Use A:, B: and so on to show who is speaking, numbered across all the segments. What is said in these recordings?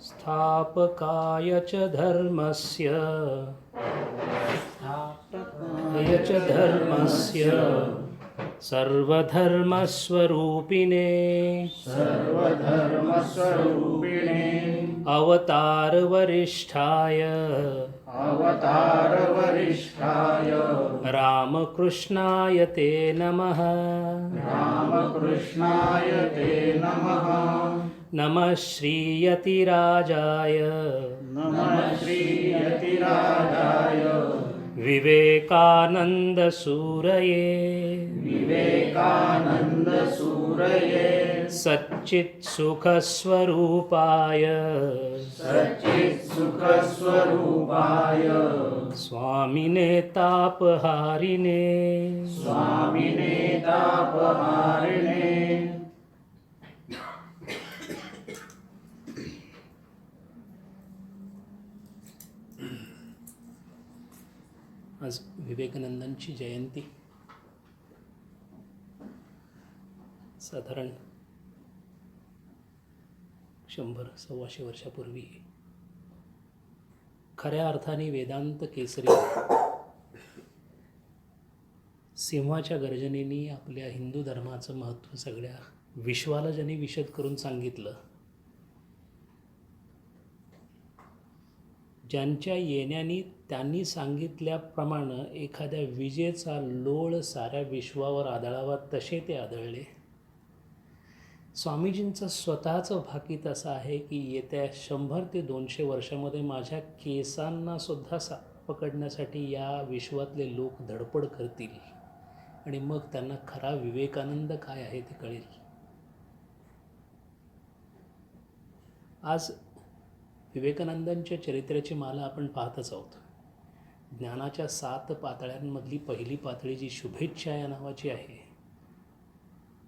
A: स्थापकाय च धर्मस्य सर्वधर्मस्वरूपिणे अवतारवरिष्ठाय रामकृष्णाय ते नमः। नमः श्रीयतिराजाय विवेकानन्दसूरये सच्चित्सुखस्वरूपाय स्वामिने तापहारिणे आज विवेकानंदांची जयंती साधारण 100-125 वर्षापूर्वी खऱ्या अर्थाने वेदांत केसरी सिंहाच्या गर्जनेने आपल्या हिंदू धर्माचं महत्त्व सगळ्या विश्वाला ज्यांनी विशद करून सांगितलं, ज्यांच्या येण्याने त्यांनी सांगितल्याप्रमाणे एखाद्या विजेचा लोळ साऱ्या विश्वावर आदळावा तसे ते आदळले. स्वामीजींचं स्वतःचं भाकीत असं आहे की येत्या 100 ते 200 वर्षामध्ये माझ्या केसांना सुद्धा साप पकडण्यासाठी या विश्वातले लोक धडपड करतील आणि मग त्यांना खरा विवेकानंद काय आहे ते कळेल. आज विवेकानंदांच्या चरित्राची माला आपण पाहतच आहोत. ज्ञानाच्या 7 पातळ्यांमधली पहिली पातळी जी शुभेच्छा या नावाची आहे,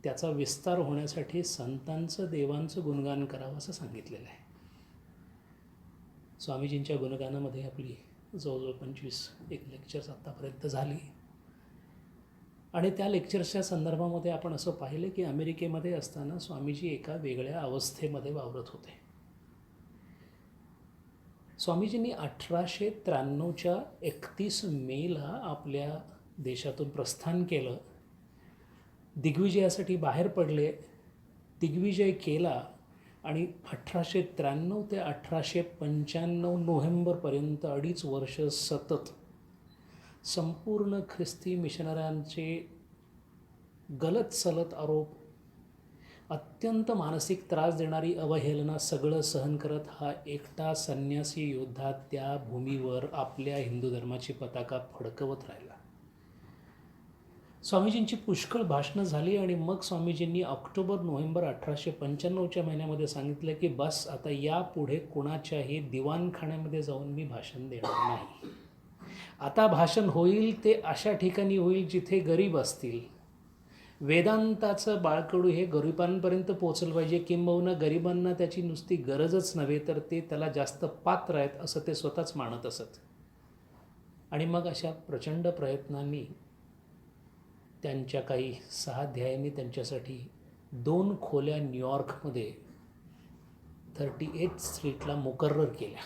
A: त्याचा विस्तार होण्यासाठी संतांचं देवांचं गुणगान करावं असं सांगितलेलं आहे. स्वामीजींच्या गुणगानामध्ये आपली जवळजवळ 25 लेक्चर्स आत्तापर्यंत झाली आणि त्या लेक्चर्सच्या संदर्भामध्ये आपण असं पाहिलं की अमेरिकेमध्ये असताना स्वामीजी एका वेगळ्या अवस्थेमध्ये वावरत होते. स्वामीजींनी 1893च्या 31 मेला आपल्या देशातून प्रस्थान केलं, दिग्विजयासाठी बाहेर पडले, दिग्विजय केला आणि 1893 ते 1895 नोव्हेंबरपर्यंत 2.5 वर्ष सतत संपूर्ण ख्रिस्ती मिशनऱ्यांचे गलत सलत आरोप, अत्यंत मानसिक त्रास देणारी अवहेलना सगळं सहन करत हा एकटा संन्यासी योद्धा त्या भूमीवर आपल्या हिंदू धर्माची पताका फडकवत राहिला. स्वामीजींची पुष्कळ भाषणं झाली आणि मग स्वामीजींनी ऑक्टोबर-नोव्हेंबर 1895च्या महिन्यामध्ये सांगितलं की बस आता यापुढे कोणाच्याही दिवाणखान्यामध्ये जाऊन मी भाषण देणार नाही. आता भाषण होईल ते अशा ठिकाणी होईल जिथे गरीब असतील. वेदांताचं बाळकडू हे गरिबांपर्यंत पोचलं पाहिजे, किंबहुना गरिबांना त्याची नुसती गरजच नव्हे तर ते त्याला जास्त पात्र आहेत असं ते स्वतःच मानत असत. आणि मग अशा प्रचंड प्रयत्नांनी त्यांच्या काही 6 अध्यायांनी त्यांच्यासाठी 2 खोल्या न्यूयॉर्कमध्ये 38 स्ट्रीटला मुकर्रर केल्या.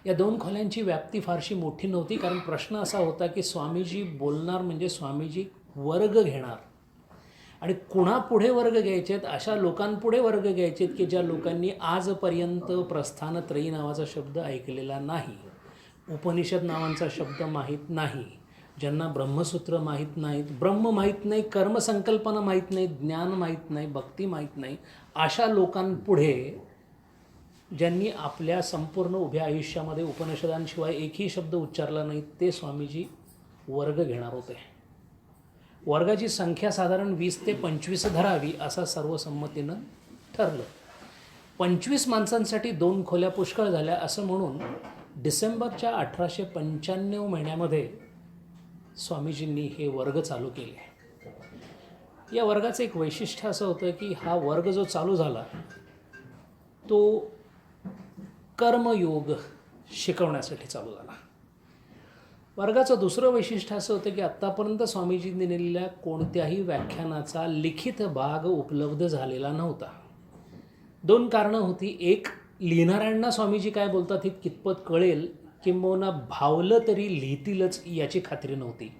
A: या 2 खोल्यांची व्याप्ती फारशी मोठी नव्हती, कारण प्रश्न असा होता की स्वामीजी बोलणार म्हणजे स्वामीजी वर्ग घेणार आणि कुणापुढे वर्ग घ्यायचेत, अशा लोकांपुढे वर्ग घ्यायचेत की ज्या लोकांनी आजपर्यंत प्रस्थानत्रयी नावाचा शब्द ऐकलेला नाही, उपनिषद नावांचा शब्द माहीत नाही, ज्यांना ब्रह्मसूत्र माहीत नाहीत, ब्रह्म माहीत नाही, कर्मसंकल्पना माहीत नाही, ज्ञान माहीत नाही, भक्ती माहीत नाही, अशा लोकांपुढे ज्यांनी आपल्या संपूर्ण उभ्या आयुष्यामध्ये उपनिषदांशिवाय एकही शब्द उच्चारला नाही, ते स्वामीजी वर्ग घेणार होते. वर्गाची संख्या साधारण 20 ते 25 धरावी असं सर्वसंमतीनं ठरलं. 25 माणसांसाठी 2 खोल्या पुष्कळ झाल्या असं म्हणून डिसेंबरच्या 1895 महिन्यामध्ये स्वामीजींनी हे वर्ग चालू केले. या वर्गाचं एक वैशिष्ट्य असं होतं की हा वर्ग जो चालू झाला तो कर्मयोग शिकवण्यासाठी चालू झाला. वर्गाचं दुसरं वैशिष्ट्य असं होतं की आत्तापर्यंत स्वामीजींनी दिलेल्या कोणत्याही व्याख्यानाचा लिखित भाग उपलब्ध झालेला नव्हता. दोन कारणं होती. एक, लिहिणाऱ्यांना स्वामीजी काय बोलतात हे कितपत कळेल किंबहुना भावलं तरी लिहितीलच याची खात्री नव्हती.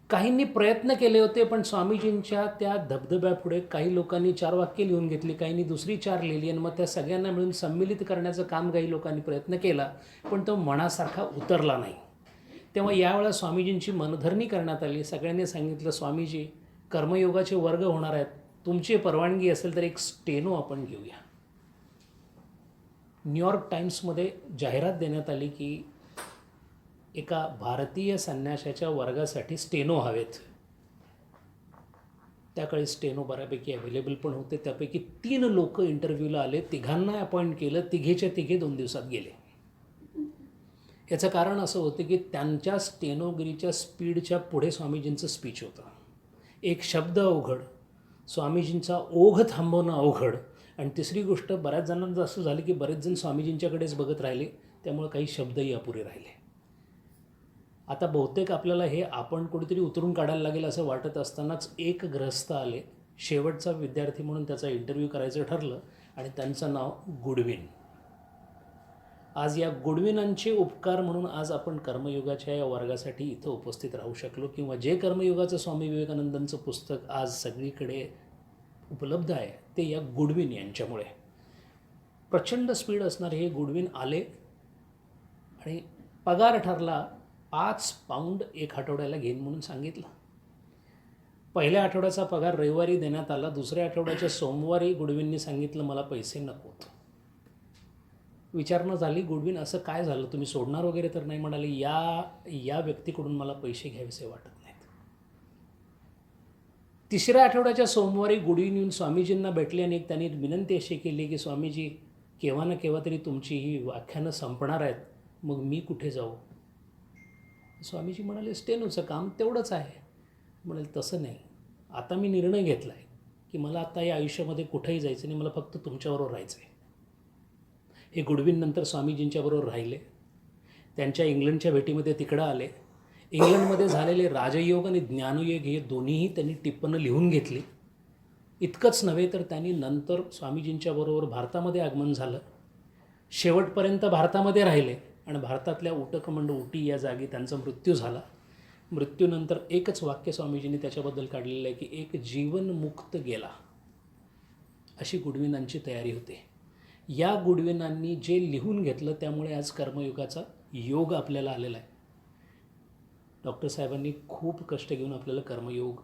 A: काहींनी प्रयत्न केले होते, पण स्वामीजींच्या त्या धबधब्यापुढे काही लोकांनी 4 वाक्य लिहून घेतली, काहींनी दुसरी 4 लिहिली आणि मग त्या सगळ्यांना मिळून सम्मिलित करण्याचं काम काही लोकांनी प्रयत्न केला, पण तो मनासारखा उतरला नाही. तेव्हा यावेळेला स्वामीजींची मनधरणी करण्यात आली. सगळ्यांनी सांगितलं, स्वामीजी कर्मयोगाचे वर्ग होणार आहेत, तुमची परवानगी असेल तर एक स्टेनो आपण घेऊया. न्यूयॉर्क टाइम्समध्ये जाहिरात देण्यात आली की एका भारतीय संन्याशाच्या वर्गासाठी स्टेनो हवेत. त्याकाळी स्टेनो बऱ्यापैकी अवेलेबल पण होते. त्यापैकी 3 लोक इंटरव्ह्यूला आले, तिघांना अपॉइंट केलं, तिघेच्या तिघे 2 दिवसात गेले. याचं कारण असं होतं की त्यांच्या स्टेनोगिरीच्या स्पीडच्या पुढे स्वामीजींचं स्पीच होतं. एक शब्द अवघड, स्वामीजींचा ओघ थांबवणं अवघड, आणि तिसरी गोष्ट, बऱ्याच जणांचं असं झालं की बरेच जण स्वामीजींच्याकडेच बघत राहिले, त्यामुळे काही शब्दही अपुरे राहिले. आता बहुतेक आपल्याला हे आपण कुठेतरी उतरून काढायला लागेल असं वाटत असतानाच एक गृहस्थ आले, शेवटचा विद्यार्थी म्हणून त्याचा इंटरव्ह्यू करायचं ठरलं, आणि त्यांचं नाव गुडविन. आज या गुडविनांचे उपकार म्हणून आज आपण कर्मयोगाच्या या वर्गासाठी इथं उपस्थित राहू शकलो, किंवा जे कर्मयोगाचं स्वामी विवेकानंदांचं पुस्तक आज सगळीकडे उपलब्ध आहे ते या गुडविन यांच्यामुळे. प्रचंड स्पीड असणारे हे गुडविन आले आणि पगार ठरला 5 पाऊंड 1 आठवड्याला घेईन म्हणून सांगितलं. पहिल्या आठवड्याचा पगार रविवारी देण्यात आला. दुसऱ्या आठवड्याच्या सोमवारी गुडविननी सांगितलं, मला पैसे नकोत. विचारणा झाली, गुडविन असं काय झालं, तुम्ही सोडणार वगैरे तर नाही? म्हणाले, या व्यक्तीकडून मला पैसे घ्यावेसे वाटत नाहीत. तिसऱ्या आठवड्याच्या सोमवारी गुडविन येऊन स्वामीजींना भेटले आणि त्यांनी विनंती अशी केली की स्वामीजी, केव्हा ना केव्हा तरी तुमची ही व्याख्यानं संपणार आहेत, मग मी कुठे जाऊ? स्वामीजी म्हणाले, स्टेनोचं काम तेवढंच आहे. म्हणाले, तसं नाही, आता मी निर्णय घेतला आहे की मला आता या आयुष्यामध्ये कुठेही जायचं नाही, मला फक्त तुमच्याबरोबर राहायचं आहे. हे गुडविन नंतर स्वामीजींच्याबरोबर राहिले. त्यांच्या इंग्लंडच्या भेटीमध्ये तिकडं आले. इंग्लंडमध्ये झालेले राजयोग आणि ज्ञानयोग हे दोन्हीही त्यांनी टिप्पणं लिहून घेतली. इतकंच नव्हे तर त्यांनी नंतर स्वामीजींच्याबरोबर भारतामध्ये आगमन झालं. शेवटपर्यंत भारतामध्ये राहिले आणि भारतातल्या उटकमंड उटी या जागी त्यांचा मृत्यू झाला. मृत्यूनंतर एकच वाक्य स्वामीजींनी त्याच्याबद्दल काढलेलं आहे की एक जीवनमुक्त गेला, अशी गुडविनांची तयारी होते. या गुडविनांनी जे लिहून घेतलं त्यामुळे आज कर्मयुगाचा योग आपल्याला आलेला आहे. डॉक्टर साहेबांनी खूप कष्ट घेऊन आपल्याला कर्मयोग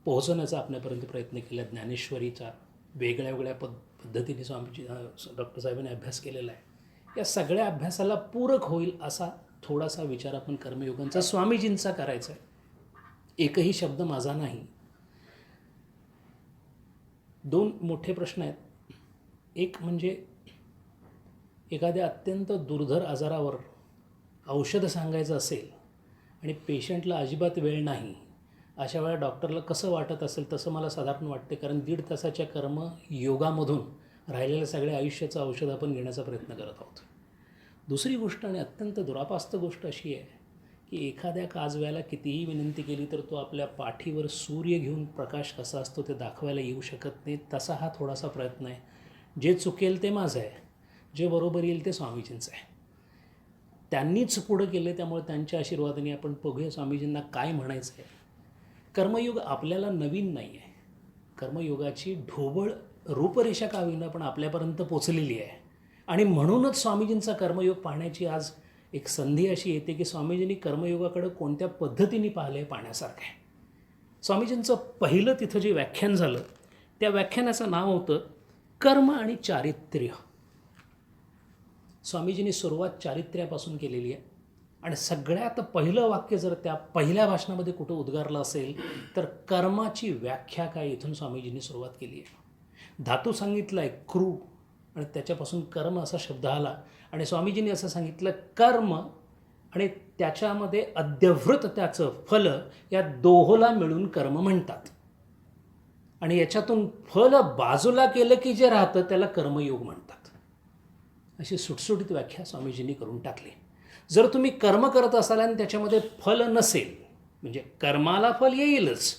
A: पोहोचवण्याचा आपल्यापर्यंत प्रयत्न केला. ज्ञानेश्वरीचा वेगळ्या वेगळ्या पद्धतीने स्वामीजी डॉक्टर साहेबांनी अभ्यास केलेला आहे. या सगळ्या अभ्यासाला पूरक होईल असा थोडासा विचार आपण कर्मयोगांचा स्वामीजींचा करायचा आहे. एकही शब्द माझा नाही. 2 मोठे प्रश्न आहेत. एक म्हणजे एखाद्या अत्यंत दुर्धर आजारावर औषध सांगायचं असेल आणि पेशंटला अजिबात वेळ नाही, अशा वेळा डॉक्टरला कसं वाटत असेल तसं मला साधारण वाटते, कारण 1.5 तासाच्या कर्मयोगामधून राहिलेल्या सगळ्या आयुष्याचं औषध आपण घेण्याचा प्रयत्न करत आहोत. दुसरी गोष्ट आणि अत्यंत दुरापास्त गोष्ट अशी आहे की एखाद्या काजव्याला कितीही विनंती केली तर तो आपल्या पाठीवर सूर्य घेऊन प्रकाश कसा असतो ते दाखवायला येऊ शकत नाही. तसा हा थोडासा प्रयत्न आहे. जे चुकेल ते माझं आहे, जे बरोबर येईल ते स्वामीजींचं आहे. त्यांनीच पुढं केले, त्यामुळे त्यांच्या आशीर्वादाने आपण बघूया स्वामीजींना काय म्हणायचं आहे. कर्मयोग आपल्याला नवीन नाही आहे. कर्मयोगाची ढोबळ रूपरेषा का होईना पण आपल्यापर्यंत पोचलेली आहे. आणि म्हणूनच स्वामीजींचा कर्मयोग पाहण्याची आज एक संधी अशी येते की स्वामीजींनी कर्मयोगाकडे कोणत्या पद्धतीने पाहिलं आहे पाहण्यासारखं आहे. स्वामीजींचं पहिलं तिथं जे व्याख्यान झालं त्या व्याख्यानाचं नाव होतं कर्म आणि चारित्र्य. स्वामीजींनी सुरुवात चारित्र्यापासून केलेली आहे आणि सगळ्यात पहिलं वाक्य जर त्या पहिल्या भाषणामध्ये कुठं उद्गारलं असेल तर कर्माची व्याख्या काय इथून स्वामीजींनी सुरुवात केली आहे. धातू सांगितला आहे क्रू आणि त्याच्यापासून कर्म असा शब्द आला आणि स्वामीजींनी असं सांगितलं कर्म आणि त्याच्यामध्ये अद्यवृत त्याचं फल या दोहोला मिळून कर्म म्हणतात. आणि याच्यातून फल बाजूला केलं की जे राहतं त्याला कर्मयोग म्हणतात. अशी सुटसुटीत व्याख्या स्वामीजींनी करून टाकली. जर तुम्ही कर्म करत असाल आणि त्याच्यामध्ये फल नसेल, म्हणजे कर्माला फल येईलच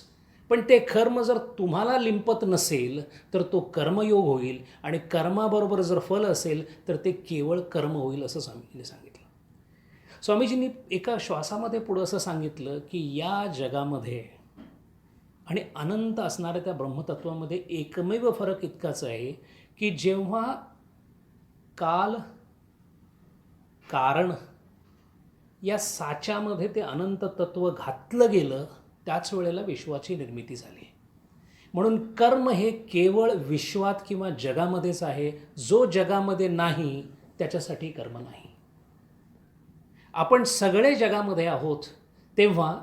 A: पण ते कर्म जर तुम्हाला लिंपत नसेल तर तो कर्मयोग होईल, आणि कर्माबरोबर जर फल असेल तर ते केवळ कर्म होईल, असं स्वामीजींनी सांगितलं. स्वामीजींनी एका श्वासामध्ये पुढं असं सांगितलं की या जगामध्ये आणि अनंत असणाऱ्या त्या ब्रह्मतत्वामध्ये एकमेव फरक इतकाच आहे की जेव्हा काल कारण या साच्यामध्ये ते अनंत तत्व घातलं गेलं, त्याच वेळेला विश्वाची निर्मिती झाली. म्हणून कर्म हे केवळ विश्वात किंवा जगामध्येच आहे. जो जगामध्ये नाही त्याच्यासाठी कर्म नाही. आपण सगळे जगामध्ये आहोत, तेव्हा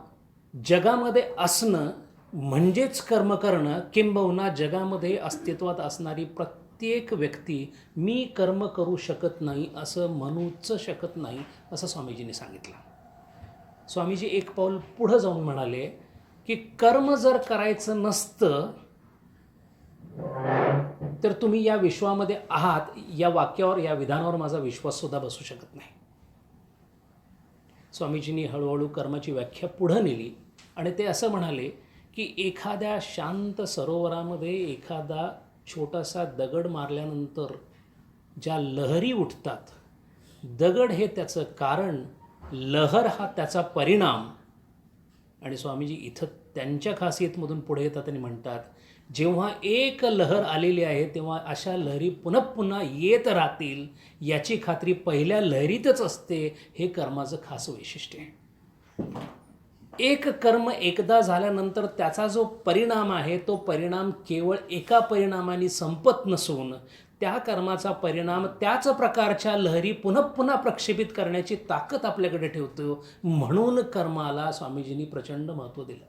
A: जगामध्ये असणं म्हणजेच कर्म करणं, किंबहुना जगामध्ये अस्तित्वात असणारी प्रत्येक व्यक्ती मी कर्म करू शकत नाही असं म्हणूच शकत नाही, असं स्वामीजींनी सांगितलं. स्वामीजी एक पाऊल पुढं जाऊन म्हणाले की कर्म जर करायचं नसतं तर तुम्ही या विश्वामध्ये आहात, या वाक्यावर, या विधानावर माझा विश्वाससुद्धा बसू शकत नाही. स्वामीजींनी हळूहळू कर्माची व्याख्या पुढं नेली आणि ते असं म्हणाले की एखाद्या शांत सरोवरामध्ये एखादा छोटासा दगड मारल्यानंतर ज्या लहरी उठतात, दगड हे त्याचं कारण, लहर हा त्याचा परिणाम. आणि स्वामीजी इथं त्यांच्या खासियतमधून पुढे येतात आणि म्हणतात, जेव्हा एक लहर आलेली आहे तेव्हा अशा लहरी पुन्हा पुन्हा येत राहतील याची खात्री पहिल्या लहरीतच असते. हे कर्माचं खास वैशिष्ट्य आहे. एक कर्म एकदा झाल्यानंतर त्याचा जो परिणाम आहे तो परिणाम केवळ एका परिणामाने संपत नसून त्या कर्माचा परिणाम त्याच प्रकारच्या लहरी पुन्हा पुन्हा प्रक्षेपित करण्याची ताकद आपल्याकडे ठेवतो. म्हणून कर्माला स्वामीजींनी प्रचंड महत्त्व दिलं.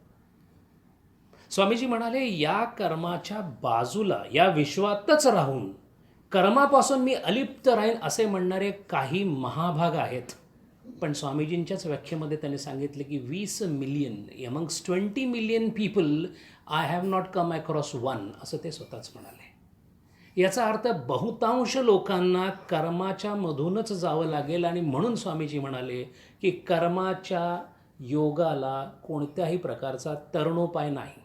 A: स्वामीजी म्हणाले, या कर्माच्या बाजूला या विश्वातच राहून कर्मापासून मी अलिप्त राहीन असे म्हणणारे काही महाभाग आहेत. पण स्वामीजींच्याच व्याख्येमध्ये त्यांनी सांगितले की 20 million amongst 20 million people I have not come across one, असं ते स्वतःच म्हणाले. याचा अर्थ बहुतांश लोकांना कर्माच्या मधूनच जावं लागेल. आणि म्हणून स्वामीजी म्हणाले की कर्माच्या योगाला कोणत्याही प्रकारचा तरणोपाय नाही.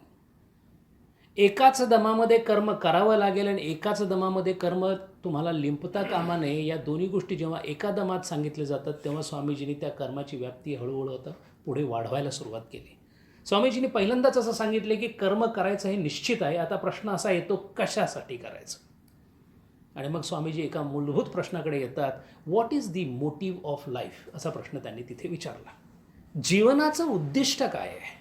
A: एकाच दमामध्ये कर्म करावं लागेल आणि एकाच दमामध्ये कर्म तुम्हाला लिंपता कामा नये. या दोन्ही गोष्टी जेव्हा एका दमात सांगितल्या जातात तेव्हा स्वामीजींनी त्या कर्माची व्याप्ती हळूहळू आता पुढे वाढवायला सुरुवात केली. स्वामीजींनी पहिल्यांदाच असं सांगितले की कर्म करायचं हे निश्चित आहे. आता प्रश्न असा येतो, कशासाठी करायचं? आणि मग स्वामीजी एका मूलभूत प्रश्नाकडे येतात, what is the motive of life, असा प्रश्न त्यांनी तिथे विचारला. जीवनाचं उद्दिष्ट काय आहे?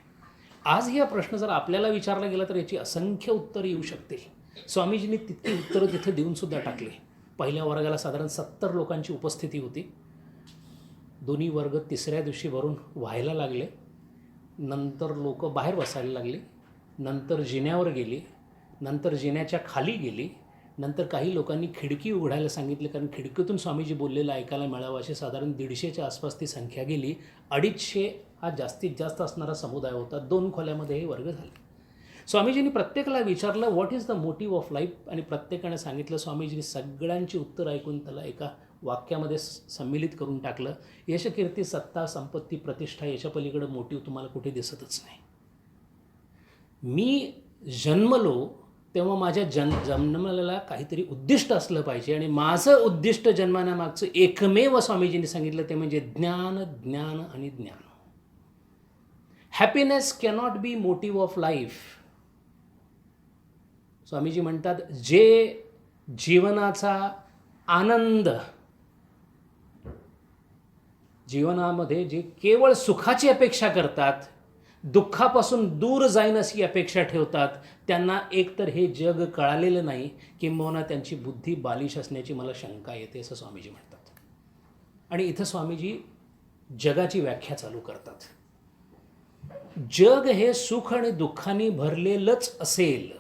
A: आज हा प्रश्न जर आपल्याला विचारला गेला तर याची असंख्य उत्तरं येऊ शकतील. स्वामीजींनी तितकी उत्तरं तिथे देऊनसुद्धा टाकली. पहिल्या वर्गाला साधारण 70 लोकांची उपस्थिती होती. दोन्ही वर्ग तिसऱ्या दिवशी भरून व्हायला लागले. नंतर लोक बाहेर बसायला लागली. नंतर जिन्यावर गेली. नंतर जिन्याच्या खाली गेली. नंतर काही लोकांनी खिडकी उघडायला सांगितली, कारण खिडकीतून स्वामीजी बोललेलं ऐकायला मिळावं अशी साधारण 150च्या आसपास ती संख्या गेली. 250 हा जास्तीत जास्त असणारा समुदाय होता. 2 खोल्यामध्ये हे वर्ग झाले. स्वामीजींनी प्रत्येकाला विचारलं, what is the motive of life, आणि प्रत्येकाने सांगितलं. स्वामीजींनी सगळ्यांची उत्तर ऐकून त्याला एका वाक्यामध्ये सम्मिलित करून टाकलं, यश, कीर्ती, सत्ता, संपत्ती, प्रतिष्ठा याच्या पलीकडे मोटिव्ह तुम्हाला कुठे दिसतच नाही. मी जन्मलो तेव्हा माझ्या जन्माला काहीतरी उद्दिष्ट असलं पाहिजे, आणि माझं उद्दिष्ट जन्माण्यामागचं एकमेव स्वामीजींनी सांगितलं ते म्हणजे ज्ञान, ज्ञान आणि ज्ञान. Happiness cannot be motive of life. Swamiji म्हणतात, जे जीवनाचा आनंद, जीवनामध्ये जे केवळ सुखाची अपेक्षा करतात, दुःखापासून दूर जाईन अशी अपेक्षा ठेवतात, त्यांना एकतर हे जग कळालेलं नाही, किंबहुना त्यांची बुद्धी बालिश असण्याची मला शंका येते, असं स्वामीजी म्हणतात. आणि इथं स्वामीजी जगाची व्याख्या चालू करतात. जग हे सुख आणि दुःखाने भरलेलंच असेल.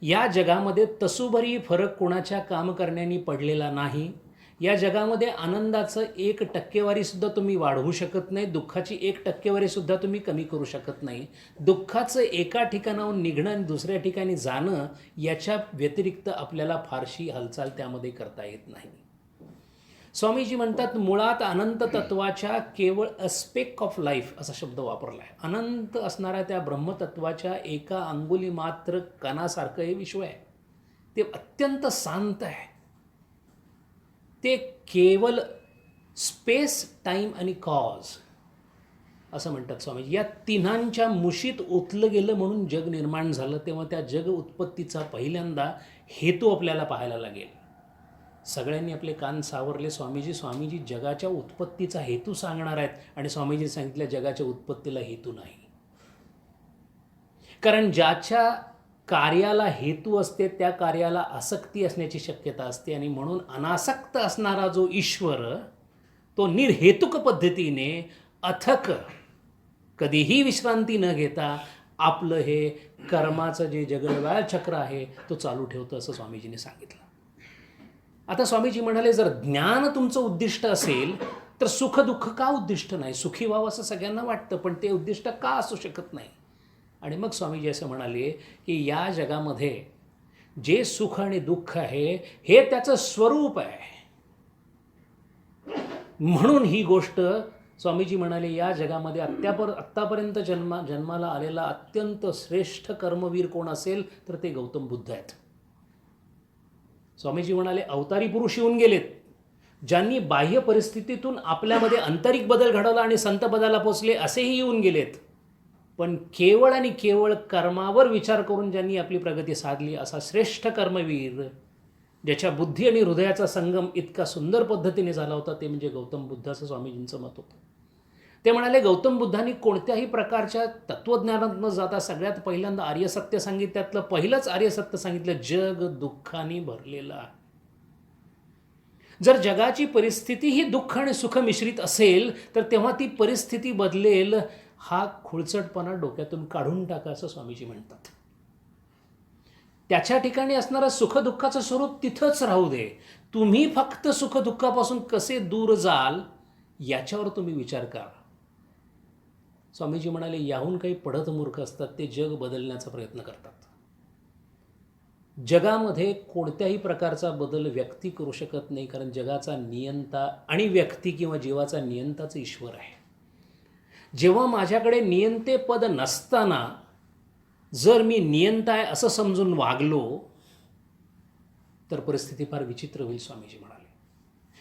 A: या जगामध्ये तसूभरी फरक कोणाच्या काम करण्याने पडलेला नाही. या जगामध्ये आनंदाचं 1% तुम्ही वाढवू शकत नाही. दुःखाची 1% तुम्ही कमी करू शकत नाही. दुःखाचं एका ठिकाणाहून निघणं आणि दुसऱ्या ठिकाणी जाणं याच्या व्यतिरिक्त आपल्याला फारशी हालचाल त्यामध्ये करता येत नाही. स्वामीजी म्हणतात मुळात अनंत तत्वाच्या केवळ अस्पेक ऑफ लाईफ असा शब्द वापरला आहे. अनंत असणाऱ्या त्या ब्रह्मतत्वाच्या एका अंगुली मात्र कणासारखं हे विश्व आहे. ते अत्यंत शांत आहे. ते केवळ स्पेस, टाईम आणि कॉज असं म्हणतात स्वामीजी. या तिन्हांच्या मुशीत ओतलं गेलं म्हणून जग निर्माण झालं. तेव्हा त्या जग उत्पत्तीचा पहिल्यांदा हेतू आपल्याला पाहायला लागेल. सगळ्यांनी आपले कान सावरले. स्वामीजी जगाच्या उत्पत्तीचा हेतू सांगणार आहेत. आणि स्वामीजी सांगितलं जगाच्या उत्पत्तीला हेतू नाही. कारण ज्याच्या कार्याला हेतू असते त्या कार्याला आसक्ती असण्याची शक्यता असते. आणि म्हणून अनासक्त असणारा जो ईश्वर तो निर्हेतुक पद्धतीने अथक कधीही विश्रांती न घेता आपलं हे कर्माचं जे जगडवाळ चक्र आहे तो चालू ठेवतं असं स्वामीजीने सांगितलं. आता स्वामीजी म्हणाले जर ज्ञान तुमचं उद्दिष्ट असेल तर सुख दुःख का उद्दिष्ट नाही? सुखी व्हावं असं सगळ्यांना वाटतं पण ते उद्दिष्ट का असू शकत नाही? आणि मग स्वामीजी असं म्हणाले की या जगामध्ये जे सुख आणि दुःख आहे हे त्याचं स्वरूप आहे. म्हणून ही गोष्ट स्वामीजी म्हणाले या जगामध्ये आत्तापर्यंत जन्माला आलेला अत्यंत श्रेष्ठ कर्मवीर कोण असेल तर ते गौतम बुद्ध आहेत. स्वामीजी म्हणाले अवतारी पुरुष येऊन गेलेत ज्यांनी बाह्य परिस्थितीतून आपल्यामध्ये आंतरिक बदल घडवला आणि संत पदाला पोचले असेही येऊन गेलेत. पण केवळ आणि केवळ कर्मावर विचार करून ज्यांनी आपली प्रगती साधली असा श्रेष्ठ कर्मवीर ज्याच्या बुद्धी आणि हृदयाचा संगम इतका सुंदर पद्धतीने झाला होता ते म्हणजे गौतम बुद्ध असं स्वामीजींचं मत होतं. ते म्हणाले गौतम बुद्धांनी कोणत्याही प्रकारच्या तत्त्वज्ञानात न जाता सगळ्यात पहिल्यांदा आर्यसत्य सांगितलं. त्यातलं पहिलंच आर्यसत्य सांगितलं जग दुःखाने भरलेलं आहे. जर जगाची परिस्थिती ही दुःख आणि सुख मिश्रित असेल तर तेव्हा ती परिस्थिती बदलेल. हा खुळचटपणा डोक्यातून काढून टाका असं स्वामीजी म्हणतात. त्याच्या ठिकाणी असणारं सुखदुःखाचं स्वरूप तिथंच राहू दे. तुम्ही फक्त सुखदुःखापासून कसे दूर जाल याच्यावर तुम्ही विचार करा. स्वामीजी म्हणाले याहून काही पडत मूर्ख असतात ते जग बदलण्याचा प्रयत्न करतात. जगामध्ये कोणत्याही प्रकारचा बदल व्यक्ती करू शकत नाही कारण जगाचा नियंता आणि व्यक्ती किंवा जीवाचा नियंताच ईश्वर आहे. जेव्हा माझ्याकडे नियंते पद नसताना जर मी नियंता आहे असं समजून वागलो तर परिस्थिती फार विचित्र होईल स्वामीजी म्हणाले.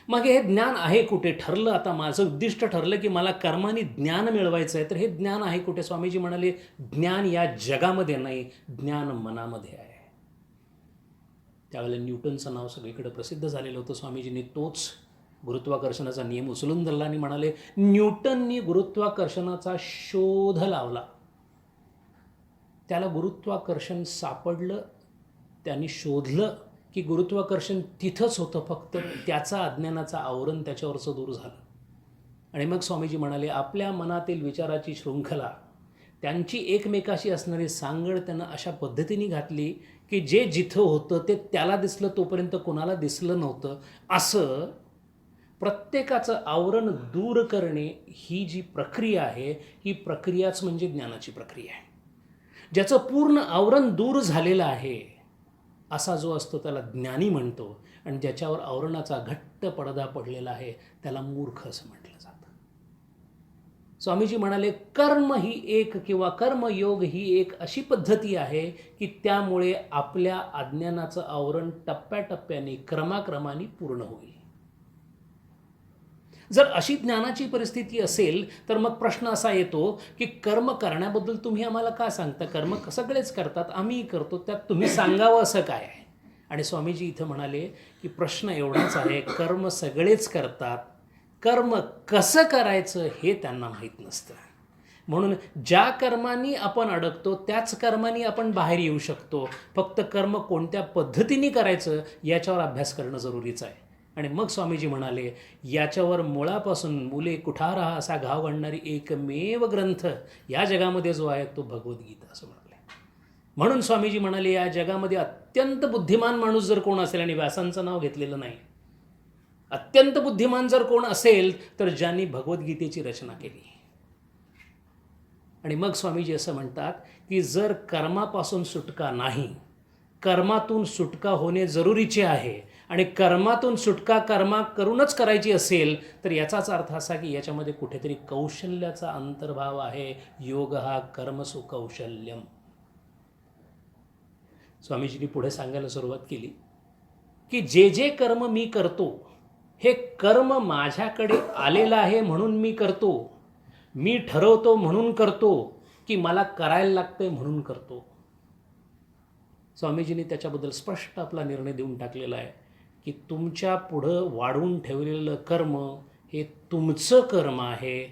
A: मग हे ज्ञान आहे कुठे? ठरलं आता माझं उद्दिष्ट ठरलं की मला कर्माने ज्ञान मिळवायचं आहे तर हे ज्ञान आहे कुठे? स्वामीजी म्हणाले ज्ञान या जगामध्ये नाही ज्ञान मनामध्ये आहे. त्यावेळेला न्यूटनचं नाव सगळीकडे प्रसिद्ध झालेलं होतं. स्वामीजींनी तोच गुरुत्वाकर्षणाचा नियम उचलून धरला आणि म्हणाले न्यूटननी गुरुत्वाकर्षणाचा शोध लावला. त्याला गुरुत्वाकर्षण सापडलं. त्यांनी शोधलं की गुरुत्वाकर्षण तिथंच होतं फक्त त्याचा अज्ञानाचा आवरण त्याच्यावरचं दूर झालं. आणि मग स्वामीजी म्हणाले आपल्या मनातील विचाराची शृंखला त्यांची एकमेकाशी असणारी सांगड त्यांना अशा पद्धतीने घातली की जे जिथं होतं ते त्याला दिसलं तोपर्यंत कोणाला दिसलं नव्हतं. असं प्रत्येकाचं आवरण दूर करणे ही जी प्रक्रिया आहे ही प्रक्रियाच म्हणजे ज्ञानाची प्रक्रिया आहे. ज्याचं पूर्ण आवरण दूर झालेलं आहे असा जो असतो त्याला ज्ञानी म्हणतो आणि ज्याच्यावर आवरणाचा घट्ट पडदा पडलेला आहे त्याला मूर्ख असं म्हटलं जातं. स्वामीजी म्हणाले कर्म ही एक किंवा कर्मयोग ही एक अशी पद्धती आहे की त्यामुळे आपल्या अज्ञानाचं आवरण टप्प्याटप्प्याने क्रमाक्रमाने पूर्ण होईल. जर अशी ज्ञानाची परिस्थिती असेल तर मग प्रश्न असा येतो की कर्म करण्याबद्दल तुम्ही आम्हाला का सांगता? कर्म सगळेच करतात आम्हीही करतो त्यात तुम्ही सांगावं असं काय आहे? आणि स्वामीजी इथं म्हणाले की प्रश्न एवढाच आहे कर्म सगळेच करतात कर्म कसं करायचं हे त्यांना माहीत नसतं. म्हणून ज्या कर्मांनी आपण अडकतो त्याच कर्मांनी आपण बाहेर येऊ शकतो. फक्त कर्म कोणत्या पद्धतीने करायचं याच्यावर अभ्यास करणं जरुरीचं आहे. आणि मग स्वामीजी म्हणाले याच्यावर मुळापासून मुले कुठारा असा घाव आणणारी एकमेव ग्रंथ या जगामध्ये जो आहे तो भगवद्गीता असं म्हणाले. म्हणून स्वामीजी म्हणाले या जगामध्ये अत्यंत बुद्धिमान माणूस जर कोण असेल आणि व्यासांचं नाव घेतलेलं नाही अत्यंत बुद्धिमान जर कोण असेल तर ज्यांनी भगवद्गीतेची रचना केली. आणि मग स्वामीजी असं म्हणतात की जर कर्मापासून सुटका नाही कर्मातून सुटका होणे जरुरीचे आहे आणि कर्मातून सुटका कर्मा करूनच करायची असेल तर याचाच अर्थ असा की याच्यामध्ये कुठेतरी कौशल्याचा अंतर्भाव आहे. योग हा कर्मसु कौशल्यम. स्वामीजींनी पुढे सांगायला सुरुवात केली की जे जे कर्म मी करतो हे कर्म माझ्याकडे आलेलं आहे म्हणून मी करतो, मी ठरवतो म्हणून करतो की मला करायला लागतंय म्हणून करतो. स्वामीजींनी त्याच्याबद्दल स्पष्ट आपला निर्णय देऊन टाकलेला आहे की तुमच्या पुढं वाढवून ठेवलेलं कर्म हे तुमचं कर्म आहे,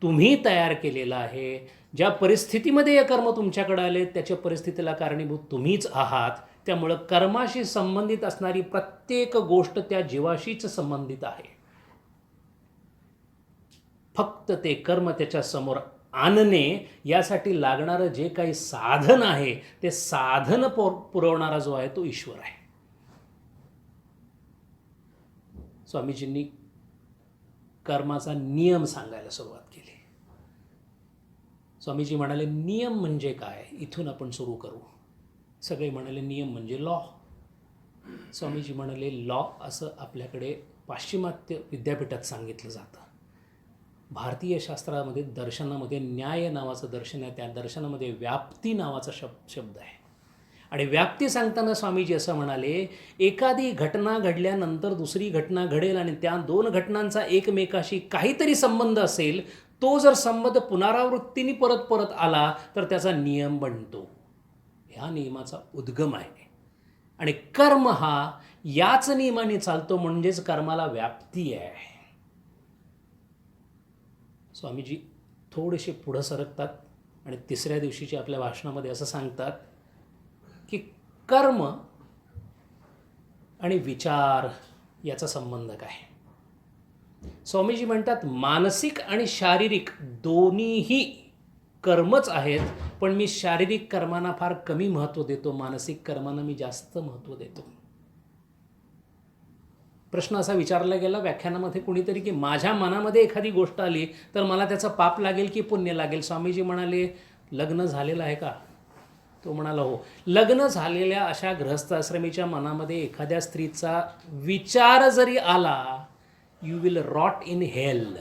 A: तुम्ही तयार केलेलं आहे. ज्या परिस्थितीमध्ये हे कर्म तुमच्याकडे आले त्याच्या परिस्थितीला कारणीभूत तुम्हीच आहात. त्यामुळं कर्माशी संबंधित असणारी प्रत्येक गोष्ट त्या जीवाशीच संबंधित आहे. फक्त ते कर्म त्याच्यासमोर आणणे यासाठी लागणारं जे काही साधन आहे ते साधन पुरवणारा जो आहे तो ईश्वर आहे. स्वामीजींनी कर्माचा नियम सांगायला सुरुवात केली. स्वामीजी म्हणाले नियम म्हणजे काय, इथून आपण सुरू करू. सगळे म्हणाले नियम म्हणजे लॉ. स्वामीजी म्हणाले लॉ असं आपल्याकडे पाश्चिमात्य विद्यापीठात सांगितलं जातं. भारतीय शास्त्रामध्ये दर्शनामध्ये न्याय नावाचं दर्शन आहे, त्या दर्शनामध्ये व्याप्ती नावाचा शब्द आहे. आणि व्याप्ती सांगताना स्वामीजी असं म्हणाले एखादी घटना घडल्यानंतर दुसरी घटना घडेल आणि त्या दोन घटनांचा एकमेकाशी काहीतरी संबंध असेल, तो जर संबंध पुनरावृत्तीने परत परत आला तर त्याचा नियम बनतो. ह्या नियमाचा उद्गम आहे आणि कर्म हा याच नियमाने चालतो, म्हणजेच कर्माला व्याप्ती आहे. स्वामीजी थोडेसे पुढं सरकतात आणि तिसऱ्या दिवशीच्या आपल्या भाषणामध्ये असं सांगतात की कर्म आणि विचार याचा संबंध काय. स्वामीजी म्हणतात मानसिक आणि शारीरिक दोन्हीही कर्मच आहेत, पण मी शारीरिक कर्मांना फार कमी महत्त्व देतो, मानसिक कर्मांना मी जास्त महत्त्व देतो. प्रश्न असा विचारला गेला व्याख्यानामध्ये कुणीतरी की माझ्या मनामध्ये एखादी गोष्ट आली तर मला त्याचं पाप लागेल की पुण्य लागेल. स्वामीजी म्हणाले लग्न झालेलं आहे का. तो म्हणाला हो. लग्न झालेल्या अशा गृहस्थाश्रमीच्या मनामध्ये एखाद्या स्त्रीचा विचार जरी आला you will rot in hell.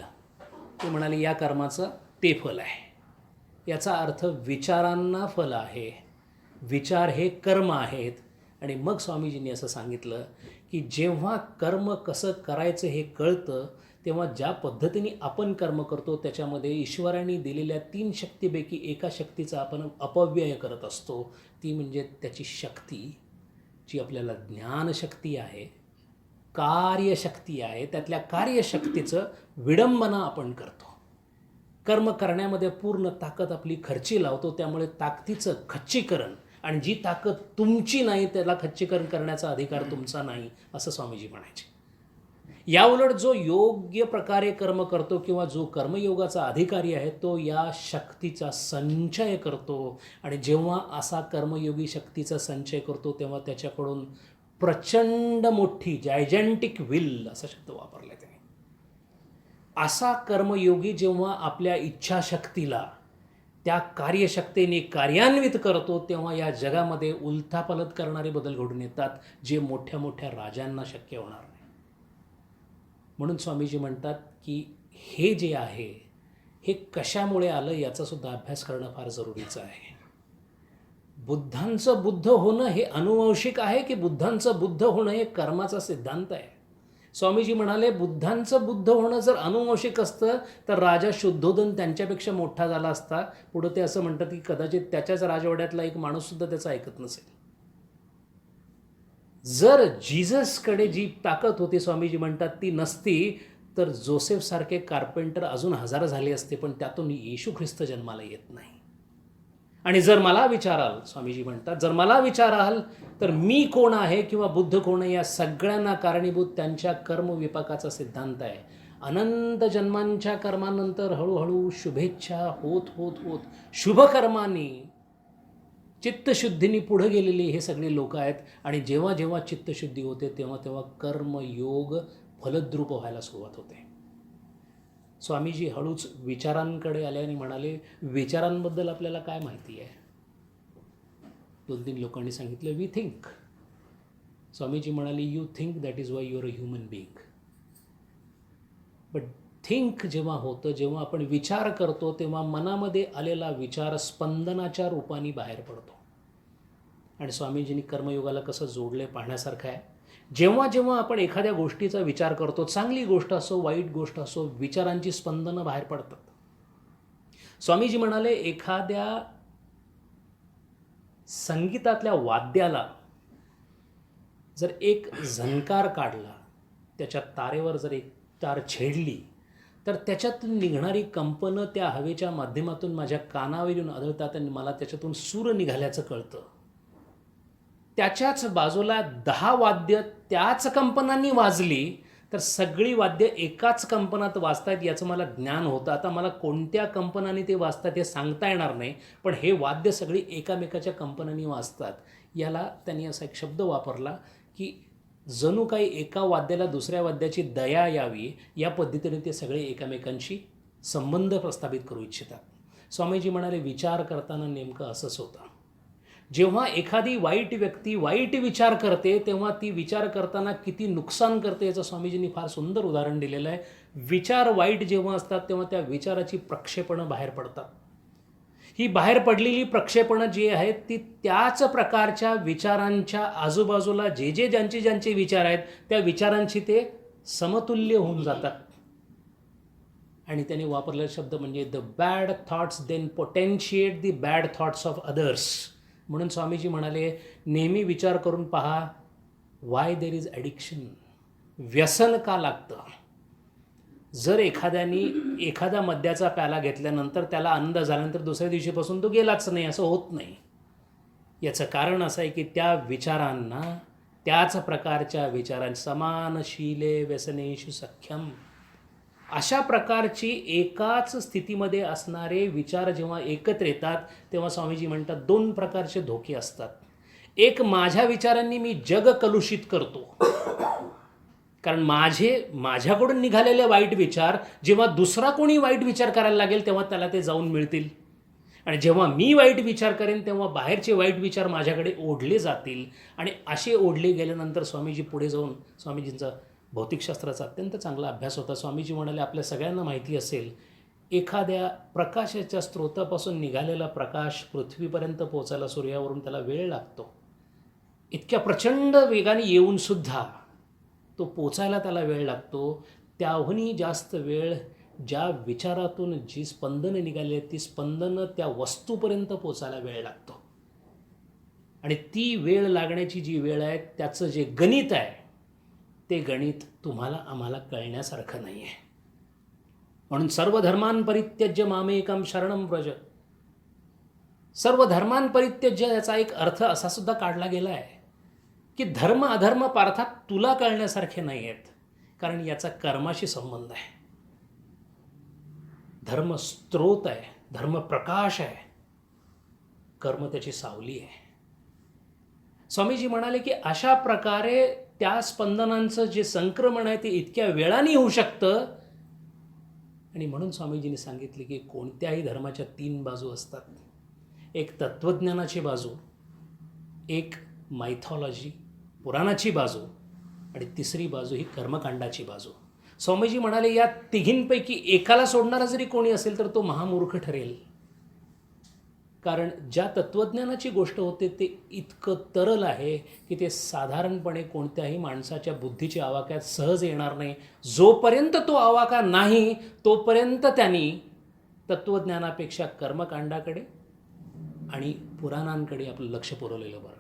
A: ते म्हणाले या कर्माचं ते फल आहे. याचा अर्थ विचारांना फल आहे, विचार हे कर्म आहेत. आणि मग स्वामीजींनी असं सांगितलं की जेव्हा कर्म कसं करायचं हे कळतं तेव्हा ज्या पद्धतीने आपण कर्म करतो त्याच्यामध्ये ईश्वराने दिलेल्या 3 शक्तीपैकी एका शक्तीचा आपण अपव्यय करत असतो. ती म्हणजे त्याची शक्ती जी आपल्याला ज्ञानशक्ती आहे, कार्यशक्ती आहे. त्यातल्या कार्यशक्तीचं विडंबना आपण करतो. कर्म करण्यामध्ये पूर्ण ताकद आपली खर्ची लावतो. त्यामुळे ताकदीचं खच्चीकरण, आणि जी ताकद तुमची नाही त्याला खच्चीकरण करण्याचा अधिकार तुमचा नाही असं स्वामीजी म्हणायचे. याउलट जो योग्य प्रकारे कर्म करतो किंवा जो कर्मयोगाचा अधिकारी आहे तो या शक्तीचा संचय करतो. आणि जेव्हा असा कर्मयोगी शक्तीचा संचय करतो तेव्हा त्याच्याकडून प्रचंड मोठी जायजंटिक विल असा शब्द वापरला त्याने. असा कर्मयोगी जेव्हा आपल्या इच्छाशक्तीला त्या कार्यशक्तीने कार्यान्वित करतो तेव्हा या जगामध्ये उलथापालथ करणारे बदल घडून येतात जे मोठ्या मोठ्या राजांना शक्य होणार नाही. म्हणून स्वामीजी म्हणतात की हे जे आहे हे कशामुळे आलं याचा सुद्धा अभ्यास करणं फार जरुरीचं आहे. बुद्धांचं बुद्ध होणं हे अनुवंशिक आहे की बुद्धांचं बुद्ध होणं हे कर्माचा सिद्धांत आहे. स्वामीजी म्हणाले बुद्धांचं बुद्ध होणं जर अनुवंशिक असतं तर राजा शुद्धोधन त्यांच्यापेक्षा मोठा झाला असता. पुढं ते असं म्हणतात की कदाचित त्याच्याच राजवाड्यातला एक माणूससुद्धा त्याचं ऐकत नसेल. जर जीससकडे जी ताकद होती स्वामीजी म्हणतात ती नसती तर जोसेफसारखे कार्पेंटर अजून 1000 झाले असते, पण त्यातून येशू ख्रिस्त जन्माला येत नाही. आणि जर मला विचाराल, स्वामीजी म्हणतात जर मला विचाराल तर मी कोण आहे किंवा बुद्ध कोण आहे या सगळ्यांना कारणीभूत त्यांच्या कर्मविपाकाचा सिद्धांत आहे. अनंत जन्मांच्या कर्मानंतर हळूहळू शुभेच्छा होत होत होत शुभकर्मांनी चित्तशुद्धीने पुढे गेलेली हे सगळे लोक आहेत. आणि जेव्हा जेव्हा चित्तशुद्धी होते तेव्हा तेव्हा कर्मयोग फलद्रूप व्हायला सुरुवात होते. स्वामीजी हळूच विचारांकडे आले आणि म्हणाले विचारांबद्दल आपल्याला काय माहिती आहे. 2-3 लोकांनी सांगितलं वी थिंक. स्वामीजी म्हणाले you think that is why you are a human being. But think जेव्हा होतं, जेव्हा आपण विचार करतो, तेव्हा मनामध्ये आलेला विचार स्पंदनाच्या रूपाने बाहेर पडतो. आणि स्वामीजींनी कर्मयोगाला कसं जोडले पाहण्यासारखं आहे. जेव्हा जेव्हा आपण एखाद्या गोष्टीचा विचार करतो, चांगली गोष्ट असो वाईट गोष्ट असो, विचारांची स्पंदनं बाहेर पडतात. स्वामीजी म्हणाले एखाद्या संगीतातल्या वाद्याला जर एक झंकार काढला, त्याच्या तारेवर जर एक तार छेडली, तर त्याच्यातून निघणारी कंपनं त्या हवेच्या माध्यमातून माझ्या कानावर येऊन आदळतात आणि मला त्याच्यातून सूर निघाल्याचं कळतं. त्याच्याच बाजूला 10 वाद्य त्याच कंपनांनी वाजली तर सगळी वाद्य एकाच कंपनात वाजतायत याचं मला ज्ञान होतं. आता मला कोणत्या कंपनांनी ते वाजतात हे सांगता येणार नाही, पण हे वाद्य सगळी एकामेकाच्या कंपनांनी वाजतात. याला त्यांनी असा एक शब्द वापरला की जणू काही एका वाद्याला दुसऱ्या वाद्याची दया यावी या पद्धतीने ते सगळे एकमेकांशी संबंध प्रस्थापित करू इच्छितात. स्वामीजी म्हणाले विचार करताना नेमकं असंच होतं. जेव्हा एखादी वाईट व्यक्ती वाईट विचार करते तेव्हा ती विचार करताना किती नुकसान करते याचं स्वामीजींनी फार सुंदर उदाहरण दिलेलं आहे. विचार वाईट जेव्हा असतात तेव्हा त्या विचाराची प्रक्षेपणं बाहेर पडतात. ही बाहेर पडलेली प्रक्षेपणं जी आहेत ती त्याच प्रकारच्या विचारांच्या आजूबाजूला जे ज्यांचे विचार आहेत त्या विचारांशी ते समतुल्य होऊन जातात. आणि त्याने वापरलेला शब्द म्हणजे the bad thoughts then potentiate the bad thoughts of others. म्हणून स्वामीजी म्हणाले नेहमी विचार करून पहा वाय देर इज ॲडिक्शन. व्यसन का लागतं. जर एखाद्याने एखादा मद्याचा प्याला घेतल्यानंतर त्याला आनंद झाल्यानंतर दुसऱ्या दिवशीपासून तो गेलाच नाही असं होत नाही. याचं कारण असं आहे की त्या विचारांना त्याच प्रकारच्या विचारांना समानशीले व्यसनेषु सख्यम अशा प्रकारची एकाच स्थितीमध्ये असणारे विचार जेव्हा एकत्र येतात तेव्हा स्वामीजी म्हणतात 2 प्रकारचे धोके असतात. एक माझ्या विचारांनी मी जग कलुषित करतो, कारण माझ्याकडून निघालेले वाईट विचार जेव्हा दुसरा कोणी वाईट विचार करायला लागेल तेव्हा त्याला ते जाऊन मिळतील. आणि जेव्हा मी वाईट विचार करेन तेव्हा बाहेरचे वाईट विचार माझ्याकडे ओढले जातील. आणि असे ओढले गेल्यानंतर स्वामीजी पुढे जाऊन स्वामीजींचा भौतिकशास्त्राचा अत्यंत चांगला अभ्यास होता. स्वामीजी म्हणाले आपल्या सगळ्यांना माहिती असेल एखाद्या प्रकाशाच्या स्रोतापासून निघालेला प्रकाश पृथ्वीपर्यंत पोचायला सूर्यावरून त्याला वेळ लागतो. इतक्या प्रचंड वेगाने येऊनसुद्धा तो पोचायला त्याला वेळ लागतो. त्याहूनही जास्त वेळ ज्या विचारातून जी स्पंदनं निघाली आहेत ती स्पंदनं त्या वस्तूपर्यंत पोचायला वेळ लागतो. आणि ती वेळ लागण्याची जी वेळ आहे त्याचं जे गणित आहे ते गणित तुम्हाला आम्हाला कळण्यासारखं नाही आहे. म्हणून सर्व धर्मान् परित्यज्य मामेकं शरणं व्रज. सर्व धर्मान् परित्यज्य याचा एक अर्थ असा सुद्धा काढला गेला आहे की धर्म अधर्म पार्थात तुला कळण्यासारखे नाही आहेत, कारण याचा कर्माशी संबंध आहे. धर्म स्त्रोत आहे, धर्म प्रकाश आहे, कर्म त्याची सावली आहे. स्वामीजी म्हणाले की अशा प्रकारे त्या स्पंदनांचं जे संक्रमण आहे ते इतक्या वेळाने होऊ शकतं. आणि म्हणून स्वामीजींनी सांगितले की कोणत्याही धर्माच्या 3 बाजू असतात. एक तत्त्वज्ञानाची बाजू, एक मायथॉलॉजी पुराणाची बाजू आणि तिसरी बाजू ही कर्मकांडाची बाजू. स्वामीजी म्हणाले या तिघींपैकी एकाला सोडणारा जरी कोणी असेल तर तो महामूर्ख ठरेल. कारण ज्या तत्त्वज्ञानाची गोष्ट होते ते इतकं तरल आहे की ते साधारणपणे कोणत्याही माणसाच्या बुद्धीच्या आवाक्यात सहज येणार नाही. जोपर्यंत तो आवाका नाही तोपर्यंत त्यांनी तत्त्वज्ञानापेक्षा कर्मकांडाकडे आणि पुराणांकडे आपलं लक्ष पुरवलेलं बरं.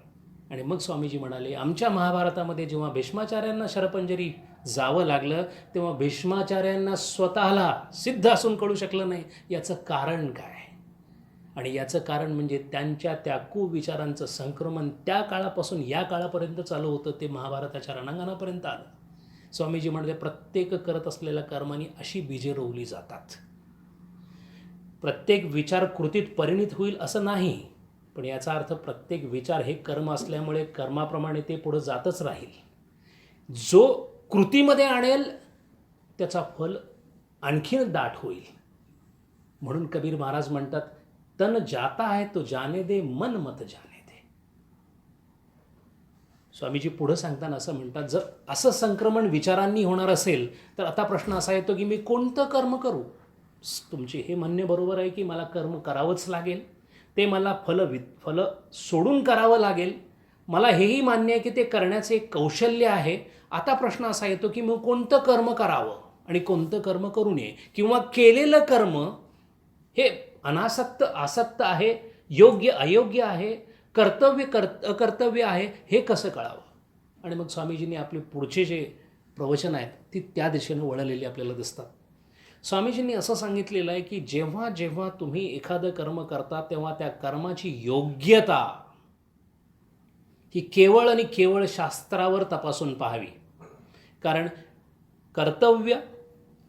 A: आणि मग स्वामीजी म्हणाले आमच्या महाभारतामध्ये जेव्हा भीष्माचार्यांना शरपंजरी जावं लागलं तेव्हा भीष्माचार्यांना स्वतःला सिद्ध असून कळू शकलं नाही याचं कारण काय. आणि याचं कारण म्हणजे त्यांच्या त्या कुविचारांचं संक्रमण त्या काळापासून या काळापर्यंत चालू होतं, ते महाभारताच्या रणांगणापर्यंत आलं. स्वामीजी म्हणते प्रत्येक करत असलेल्या कर्माने अशी बीजे रोवली जातात. प्रत्येक विचार कृतीत परिणित होईल असं नाही, पण याचा अर्थ प्रत्येक विचार हे कर्म असल्यामुळे कर्माप्रमाणे ते पुढं जातच राहील. जो कृतीमध्ये आणेल त्याचा फल आणखीन दाट होईल. म्हणून कबीर महाराज म्हणतात तन जाता है तो जाने दे, मन मत जाने दे. स्वामीजी पुढं सांगताना असं म्हणतात, जर असं संक्रमण विचारांनी होणार असेल तर आता प्रश्न असा येतो की मी कोणतं कर्म करू. तुमचे हे म्हणणे बरोबर आहे की मला कर्म करावंच लागेल, ते मला फल सोडून करावं लागेल. मला हेही मान्य आहे की ते करण्याचे एक कौशल्य आहे. आता प्रश्न असा येतो की मग कोणतं कर्म करावं आणि कोणतं कर्म करू नये, किंवा केलेलं कर्म हे अनासक्त आसक्त आहे, योग्य अयोग्य आहे, कर्तव्य अकर्तव्य आहे, हे कसं कळावं. आणि मग स्वामीजींनी आपले पुढचे जे प्रवचन आहेत ती त्या दिशेनं वळलेली आपल्याला दिसतात. स्वामीजींनी असं सांगितलेलं आहे की जेव्हा जेव्हा तुम्ही एखादं कर्म करता तेव्हा त्या कर्माची योग्यता ही केवळ आणि केवळ शास्त्रावर तपासून पाहावी. कारण कर्तव्य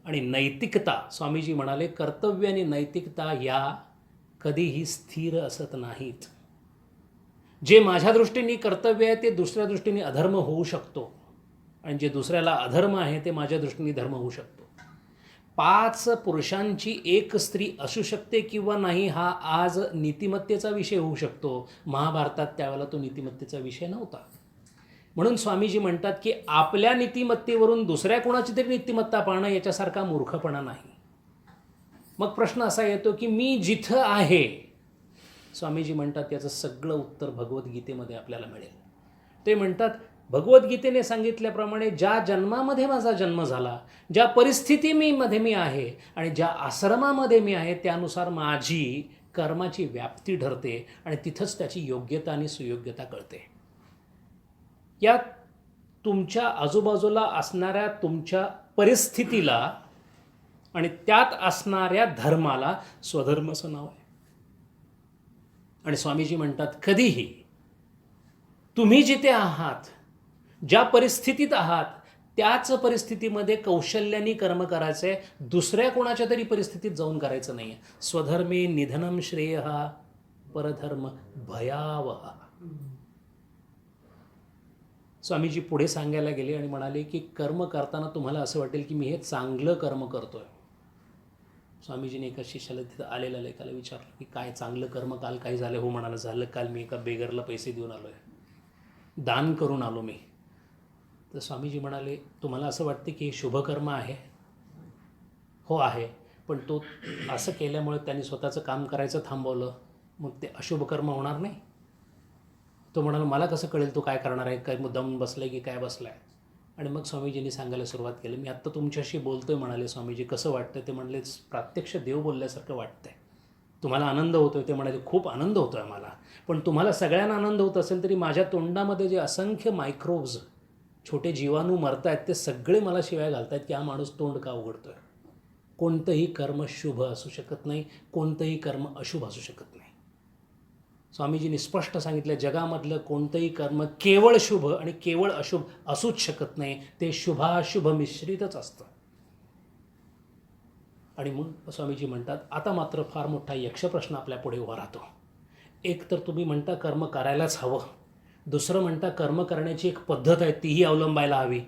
A: आणि नैतिकता, स्वामीजी म्हणाले, कर्तव्य आणि नैतिकता या कधीही स्थिर असत नाहीत. जे माझ्या दृष्टीने कर्तव्य आहे ते दुसऱ्या दृष्टीने अधर्म होऊ शकतो, आणि जे दुसऱ्याला अधर्म आहे ते माझ्या दृष्टीने धर्म होऊ शकतो. 5 पुरुषांची एक स्त्री असू शकते किंवा नाही हा आज नीतिमत्तेचा विषय होऊ शकतो. महाभारतात त्यावेळेला तो नीतिमत्तेचा विषय नव्हता. म्हणून स्वामीजी म्हणतात की आपल्या नीतिमत्तेवरून दुसऱ्या कोणाची तरी नीतिमत्ता पाहणं याच्यासारखा मूर्खपणा नाही. मग प्रश्न असा येतो की मी जिथं आहे, स्वामीजी म्हणतात याचं सगळं उत्तर भगवद्गीतेमध्ये आपल्याला मिळेल. ते म्हणतात, भगवद्गीतेने सांगितल्याप्रमाणे ज्या जन्मामध्ये माझा जन्म झाला, ज्या परिस्थितीमध्ये मी आहे आणि ज्या आश्रमामध्ये मी आहे त्यानुसार माझी कर्माची व्याप्ती ठरते आणि तिथंच त्याची योग्यता आणि सुयोग्यता कळते. या तुमच्या आजूबाजूला असणाऱ्या तुमच्या परिस्थितीला आणि त्यात असणाऱ्या धर्माला स्वधर्म असं नाव आहे. आणि स्वामीजी म्हणतात, कधीही तुम्ही जिथे आहात, ज्या परिस्थितीत आहात त्याच परिस्थितीमध्ये कौशल्याने कर्म करायचं आहे, दुसऱ्या कोणाच्या तरी परिस्थितीत जाऊन करायचं नाही. स्वधर्मे निधनम श्रेयः परधर्म भयावह. स्वामीजी पुढे सांगायला गेले आणि म्हणाले की कर्म करताना तुम्हाला असं वाटेल की मी हे चांगलं कर्म करतोय. स्वामीजीने एका शिष्याला तिथं आलेल्या लेखाला विचारलं की काय चांगलं कर्म काल काही झालं. हो म्हणाला, झालं, काल मी एका बेगरला पैसे देऊन आलो आहे, दान करून आलो मी. तर स्वामीजी म्हणाले, तुम्हाला असं वाटते की हे शुभकर्म आहे? हो आहे, पण तो असं केल्यामुळे त्यांनी स्वतःचं काम करायचं थांबवलं, मग ते अशुभ कर्म होणार नाही? तो म्हणाला, मला कसं कळेल तो काय करणार आहे, काय मुद्दाम बसलाय की काय बसलाय? आणि मग स्वामीजींनी सांगायला सुरुवात केली, मी आत्ता तुमच्याशी बोलतोय. म्हणाले स्वामीजी, कसं वाटतं? ते म्हणले, प्रत्यक्ष देव बोलल्यासारखं वाटतंय. तुम्हाला आनंद होतोय? ते म्हणाले, खूप आनंद होतोय मला. पण तुम्हाला सगळ्यांना आनंद होत असेल तरी माझ्या तोंडामध्ये जे असंख्य मायक्रोब्स, छोटे जीवाणू मरत आहेत, ते सगळे मला शिवाय घालत आहेत की हा माणूस तोंड का उघडतोय. कोणतंही कर्म शुभ असू शकत नाही, कोणतंही कर्म अशुभ असू शकत नाही. स्वामीजींनी स्पष्ट सांगितलं, जगामधलं कोणतंही कर्म केवळ शुभ आणि केवळ अशुभ असूच शकत नाही, ते शुभाशुभ मिश्रितच असतं. आणि मग स्वामीजी म्हणतात, आता मात्र फार मोठा यक्षप्रश्न आपल्या पुढे उभा राहतो. एक तर तुम्ही म्हणता कर्म करायलाच हवं, दुसरं म्हणता कर्म करण्याची एक पद्धत आहे तीही अवलंबायला हवी,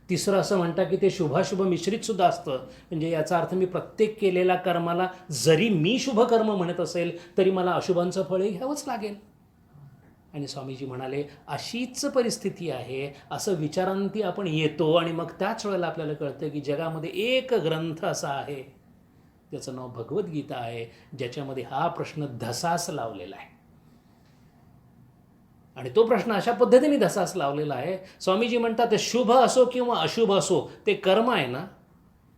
A: तिसरं असं म्हणता की ते शुभाशुभ मिश्रितसुद्धा असतं. म्हणजे याचा अर्थ मी प्रत्येक केलेल्या कर्माला जरी मी शुभकर्म म्हणत असेल तरी मला अशुभांचं फळही घ्यावंच लागेल. आणि स्वामीजी म्हणाले, अशीच परिस्थिती आहे, असं विचारांती आपण येतो आणि मग त्याच वेळेला आपल्याला कळतं की जगामध्ये एक ग्रंथ असा आहे, त्याचं नाव भगवद्गीता आहे, ज्याच्यामध्ये हा प्रश्न धसास लावलेला आहे. आणि तो प्रश्न अशा पद्धतीने धसास लावलेला आहे. स्वामीजी म्हणतात, शुभ असो किंवा अशुभ असो ते कर्म आहे ना,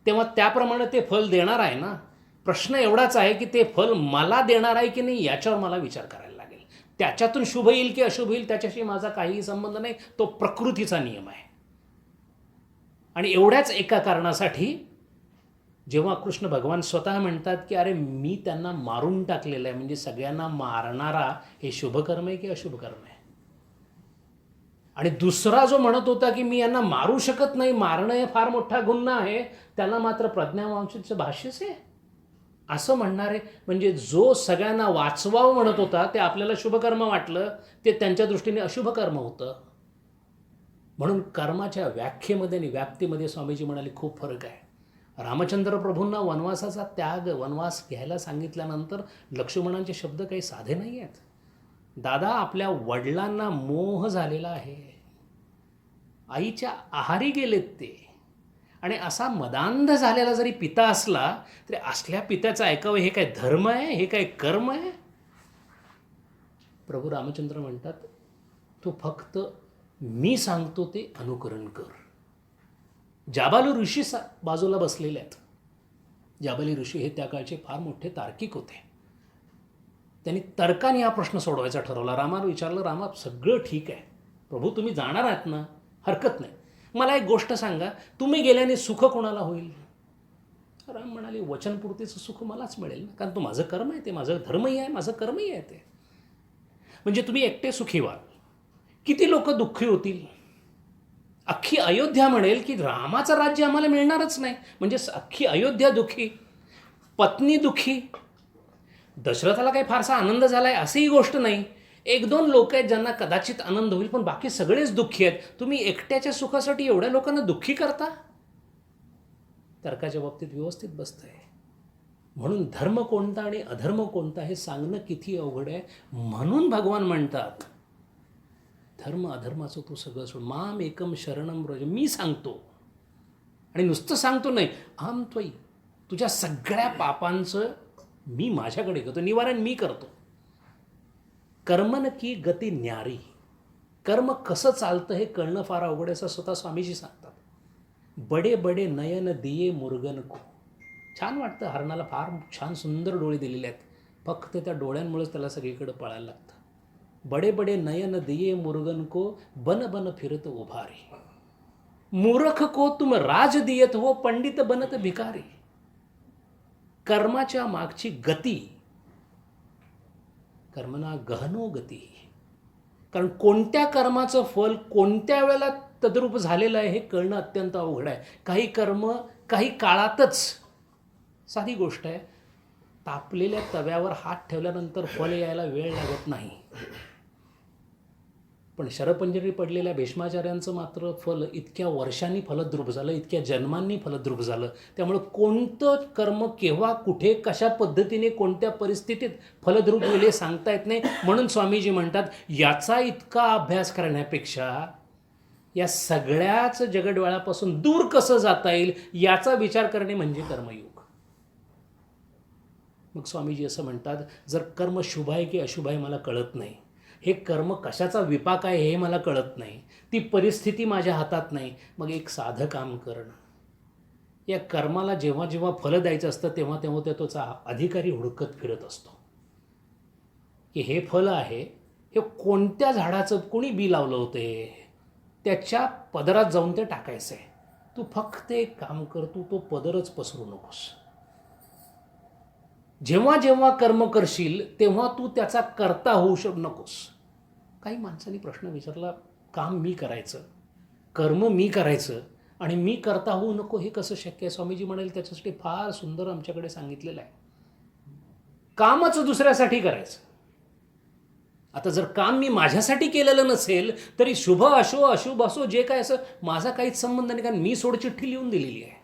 A: तेव्हा त्याप्रमाणे ते फल देणार आहे ना. प्रश्न एवढाच आहे की ते फल मला देणार आहे की नाही याच्यावर मला विचार करायला लागेल. त्याच्यातून शुभ येईल की अशुभ येईल त्याच्याशी माझा काहीही संबंध नाही, तो प्रकृतीचा नियम आहे. आणि एवढ्याच एका कारणासाठी जेव्हा कृष्ण भगवान स्वतः म्हणतात की अरे मी त्यांना मारून टाकलेलं आहे, म्हणजे सगळ्यांना मारणारा हे शुभकर्म आहे की अशुभ कर्म आहे? आणि दुसरा जो म्हणत होता की मी यांना मारू शकत नाही, मारणं हे फार मोठा गुन्हा आहे, त्याला मात्र प्रज्ञावांशचं भाष्यच आहे असं म्हणणारे. म्हणजे जो सगळ्यांना वाचवावं म्हणत होता ते आपल्याला शुभकर्म वाटलं, ते त्यांच्या दृष्टीने अशुभ कर्म होतं. म्हणून कर्माच्या व्याख्येमध्ये आणि व्याप्तीमध्ये स्वामीजी म्हणाले खूप फरक आहे. रामचंद्र प्रभूंना वनवासाचा त्याग, वनवास घ्यायला सांगितल्यानंतर लक्ष्मणांचे शब्द काही साधे नाही आहेत. दादा, आपल्या वडिलांना मोह झालेला आहे, आईच्या आहारी गेलेत ते. आणि असा मदांध झालेला जरी पिता असला तरी असल्या पित्याचं ऐकावं हे काय धर्म आहे, हे काय कर्म आहे? प्रभू रामचंद्र म्हणतात, तू फक्त मी सांगतो ते अनुकरण कर. जाबालू ऋषी बाजूला बसलेले आहेत. जाबाली ऋषी हे त्या काळचे फार मोठे तार्किक होते. त्यांनी तर्काने हा प्रश्न सोडवायचा ठरवला. रामाला विचारलं, रामा सगळं ठीक आहे, प्रभू तुम्ही जाणार आहात ना, हरकत नाही, मला एक गोष्ट सांगा, तुम्ही गेल्याने सुख कोणाला होईल? राम म्हणाले, वचनपूर्तीचं सुख मलाच मिळेल ना, कारण तो माझं कर्म आहे, ते माझं धर्मही आहे, माझं कर्मही आहे ते. म्हणजे तुम्ही एकटे सुखी व्हाल, किती लोक दुःखी होतील? अख्खी अयोध्या म्हणेल की रामाचं राज्य आम्हाला मिळणारच नाही, म्हणजे अख्खी अयोध्या दुःखी, पत्नी दुःखी. दशरथाला काही फारसा आनंद झाला आहे अशीही गोष्ट नाही. एक दोन लोक आहेत ज्यांना कदाचित आनंद होईल, पण बाकी सगळेच दुःखी आहेत. तुम्ही एकट्याच्या सुखासाठी एवढ्या लोकांना दुःखी करता? तर्काच्या बाबतीत व्यवस्थित बसतंय. म्हणून धर्म कोणता आणि अधर्म कोणता हे सांगणं किती अवघड आहे. म्हणून भगवान म्हणतात, धर्म अधर्माचं तू सगळं सोड, माम एकम शरणम व्रज. मी सांगतो, आणि नुसतं सांगतो नाही, अहम त्वयि, तुझ्या सगळ्या पापांचं मी माझ्याकडे घेतो, निवारण मी करतो. कर्मन की गती न्यारी. कर्म कसं चालतं हे कळणं फार अवघड आहे, असं स्वतः स्वामीजी सांगतात. बडे बडे नयन दिये मुर्गन को. छान वाटतं, हरणाला फार छान सुंदर डोळे दिलेले आहेत, फक्त त्या डोळ्यांमुळेच त्याला सगळीकडे पळायला लागतं. बडे बडे नयन दिये मुर्गन को, बन बन फिरत उभारी. मूर्ख को तुम राज दियत हो, पंडित बनत भिकारी. कर्माच्या मागची गती, कर्मना गहनो गती. कारण कोणत्या कर्माचं फल कोणत्या वेळेला तद्रूप झालेलं आहे हे कळणं अत्यंत अवघड आहे. काही कर्म काही काळातच, साधी गोष्ट आहे, तापलेल्या तव्यावर हात ठेवल्यानंतर फल यायला वेळ लागत नाही. पण शरपंजरी पडलेल्या भीष्माचार्यांचं मात्र फल इतक्या वर्षांनी फलद्रूप झालं, इतक्या जन्मांनी फलद्रूप झालं. त्यामुळं कोणतं कर्म केव्हा कुठे कशा पद्धतीने कोणत्या परिस्थितीत फलद्रूप होईल हे सांगता येत नाही. म्हणून स्वामीजी म्हणतात, याचा इतका अभ्यास करण्यापेक्षा या सगळ्याच जगडवाळापासून दूर कसं जाता येईल याचा विचार करणे म्हणजे कर्मयोग. मग स्वामीजी असं म्हणतात, जर कर्म शुभ आहे की अशुभ आहे मला कळत नाही, हे कर्म कशाचा विपाक आहे हे मला कळत नाही, ती परिस्थिती माझ्या हातात नाही, मग एक साधं काम करणं. या कर्माला जेव्हा जेव्हा फलं द्यायचं असतं तेव्हा तेव्हा त्याचा अधिकारी हुडकत फिरत असतो की हे फल आहे, हे कोणत्या झाडाचं कोणी बी लावलं होते, त्याच्या पदरात जाऊन ते टाकायचं आहे. तू फक्त एक काम कर, तू तो पदरच पसरू नकोस. जेव्हा जेव्हा कर्म करशील तेव्हा तू त्याचा कर्ता होऊ नकोस. काही माणसांनी प्रश्न विचारला, काम मी करायचं, कर्म मी करायचं आणि मी करता होऊ नको, हे कसं शक्य आहे? स्वामीजी म्हणाले, त्याच्यासाठी फार सुंदर आमच्याकडे सांगितलेलं आहे. कामच दुसऱ्यासाठी करायचं. आता जर काम मी माझ्यासाठी केलेलं नसेल तरी शुभ असो अशुभ असो जे काय असं माझा काहीच संबंध नाही, कारण मी सोडचिठ्ठी लिहून दिलेली आहे.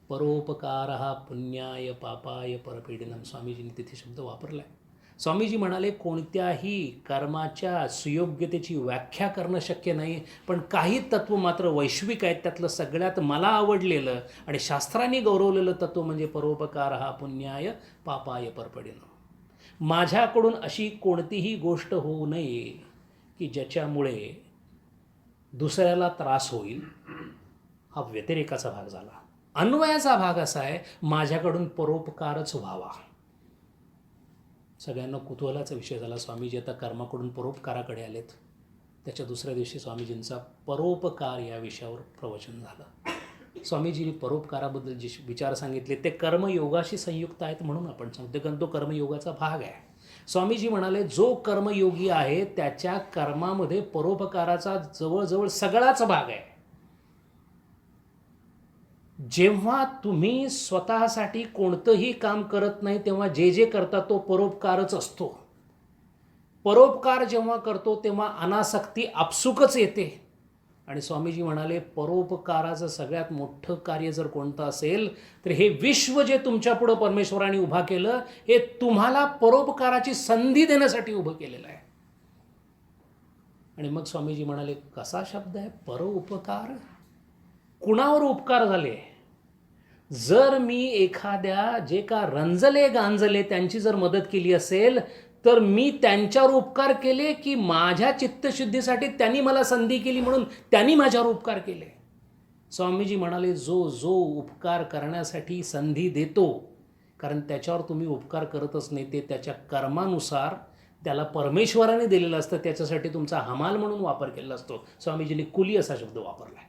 A: परोपकार हा पुण्याय पापाय परपीडनम, स्वामीजींनी तिथे शब्द वापरला आहे. स्वामीजी म्हणाले, कोणत्याही कर्माच्या सुयोग्यतेची व्याख्या करणं शक्य नाही, पण काही तत्व मात्र वैश्विक आहेत. त्यातलं सगळ्यात मला आवडलेलं आणि शास्त्रांनी गौरवलेलं तत्व म्हणजे परोपकार हा पुण्याय पापाय परपीडनम. माझ्याकडून अशी कोणतीही गोष्ट होऊ नये की ज्याच्यामुळे दुसऱ्याला त्रास होईल. हा व्यतिरेकाचा भाग झाला. अन्वयाचा भाग असा आहे, माझ्याकडून परोपकारच व्हावा. सगळ्यांना कुतूहलाचा विषय झाला. स्वामीजी आता कर्माकडून परोपकाराकडे आलेत. त्याच्या दुसऱ्या दिवशी स्वामीजींचा परोपकार या विषयावर प्रवचन झालं. स्वामीजींनी परोपकाराबद्दल जे विचार सांगितले ते कर्मयोगाशी संयुक्त आहेत म्हणून आपण सांगतो, कारण तो कर्मयोगाचा भाग आहे. स्वामीजी म्हणाले, जो कर्मयोगी आहे त्याच्या कर्मामध्ये परोपकाराचा जवळजवळ सगळाच भाग आहे. जेव्हा तुम्ही स्वतःसाठी कोणतंही काम करत नाही तेव्हा जे जे करता तो परोपकारच असतो. परोपकार जेव्हा करतो तेव्हा अनासक्ती आपसुकच येते. आणि स्वामीजी म्हणाले, परोपकाराचं सगळ्यात मोठं कार्य जर कोणतं असेल तर हे विश्व जे तुमच्यापुढं परमेश्वराने उभा केलं, हे तुम्हाला परोपकाराची संधी देण्यासाठी उभं केलेलं आहे. आणि मग स्वामीजी म्हणाले, कसा शब्द आहे परोपकार? कुणावर उपकार झाले? जर मी एखाद्या जे का रंजले गांजले त्यांची जर मदत केली असेल तर मी त्यांच्यावर उपकार केले की माझ्या चित्तशुद्धीसाठी त्यांनी मला संधी केली म्हणून त्यांनी माझ्यावर उपकार केले? स्वामीजी म्हणाले, जो जो उपकार करण्यासाठी संधी देतो, कारण त्याच्यावर तुम्ही उपकार करतच नाही, ते त्याच्या कर्मानुसार त्याला परमेश्वराने दिलेलं असतं, त्याच्यासाठी तुमचा हमाल म्हणून वापर केलेला असतो. स्वामीजींनी कुली असा शब्द वापरला आहे.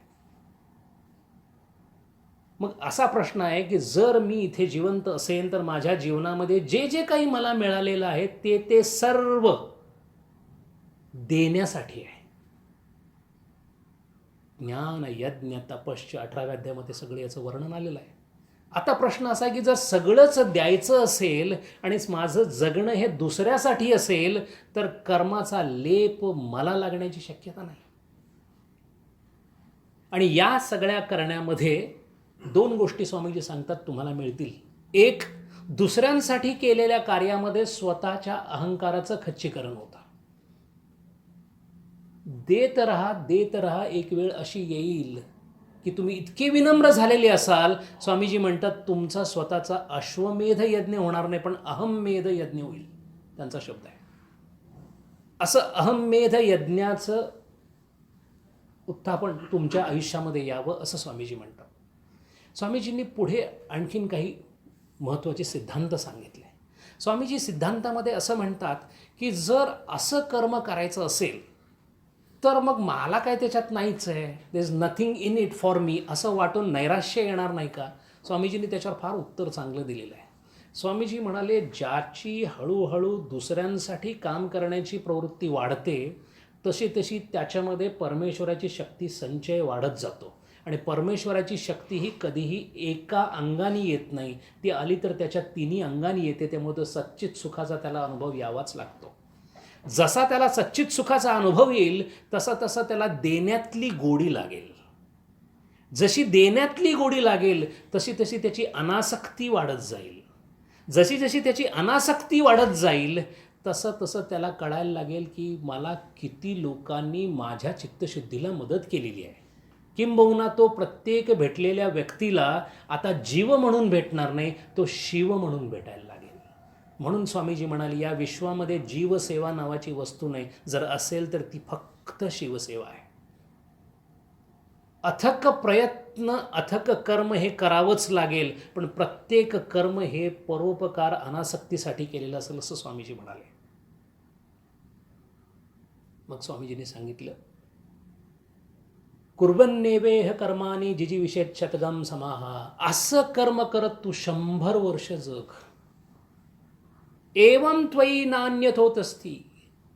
A: मग असा प्रश्न आहे की जर मी इथे जिवंत असेन तर माझ्या जीवनामध्ये जे जे काही मला मिळालेलं आहे ते ते सर्व देण्यासाठी आहे. ज्ञान यज्ञ तपश्च 18व्या अध्यायामध्ये सगळं याचं वर्णन आलेलं आहे. आता प्रश्न असा आहे की जर सगळंच द्यायचं असेल आणि माझं जगणं हे दुसऱ्यासाठी असेल तर कर्माचा लेप मला लागण्याची शक्यता नाही. आणि या सगळ्या करण्यामध्ये दोन गोष्टी स्वामीजी सांगतात तुम्हाला मिळतील. एक, दुसऱ्यांसाठी केलेल्या कार्यामध्ये स्वतःच्या अहंकाराचं खच्चीकरण होतं. देत राहा, एक वेळ अशी येईल की तुम्ही इतके विनम्र झालेले असाल, स्वामीजी म्हणतात तुमचा स्वतःचा अश्वमेध यज्ञ होणार नाही पण अहममेध यज्ञ होईल. त्यांचा शब्द आहे. असं अहममेध यज्ञाचं उत्थापन तुमच्या आयुष्यामध्ये यावं असं स्वामीजी म्हणतात. स्वामीजींनी पुढे आणखीन काही महत्त्वाचे सिद्धांत सांगितले. स्वामीजी सिद्धांतामध्ये असं म्हणतात की जर असं कर्म करायचं असेल तर मग मला काय त्याच्यात नाहीच आहे, there is nothing in it for me, असं वाटून नैराश्य येणार नाही का? स्वामीजींनी त्याच्यावर फार उत्तर चांगलं दिलेलं आहे. स्वामीजी म्हणाले, ज्याची हळूहळू दुसऱ्यांसाठी काम करण्याची प्रवृत्ती वाढते तशी तशी त्याच्यामध्ये परमेश्वराची शक्ती संचय वाढत जातो. आणि परमेश्वराची शक्ती ही कधीही एका अंगाने येत नाही, ती आली तर त्याच्या तिन्ही अंगाने येते. त्यामुळे तो सच्चित सुखाचा त्याला अनुभव यावाच लागतो. जसा त्याला सच्चित सुखाचा अनुभव येईल तसा तसा त्याला देण्यातली गोडी लागेल. जशी देण्यातली गोडी लागेल तशी तशी त्याची अनासक्ती वाढत जाईल. जशी जशी त्याची अनासक्ती वाढत जाईल तसं तसं त्याला कळायला लागेल की मला किती लोकांनी माझ्या चित्तशुद्धीला मदत केलेली आहे. किंबहुना तो प्रत्येक भेटलेल्या व्यक्तीला आता जीव म्हणून भेटणार नाही, तो शिव म्हणून भेटायला लागेल. म्हणून स्वामीजी म्हणाले, या विश्वामध्ये जीवसेवा नावाची वस्तू नाही, जर असेल तर ती फक्त शिवसेवा आहे. अथक प्रयत्न अथक कर्म हे करावंच लागेल, पण प्रत्येक कर्म हे परोपकार अनासक्तीसाठी केलेलं असेल असं स्वामीजी म्हणाले. मग स्वामीजींनी सांगितलं, कुर्वन्नेवेह कर्मानी जिजी विषेत शतगम समाहा. असं कर्म करत तू 100 वर्ष जग. एवं त्वयी नान्यत होत असती.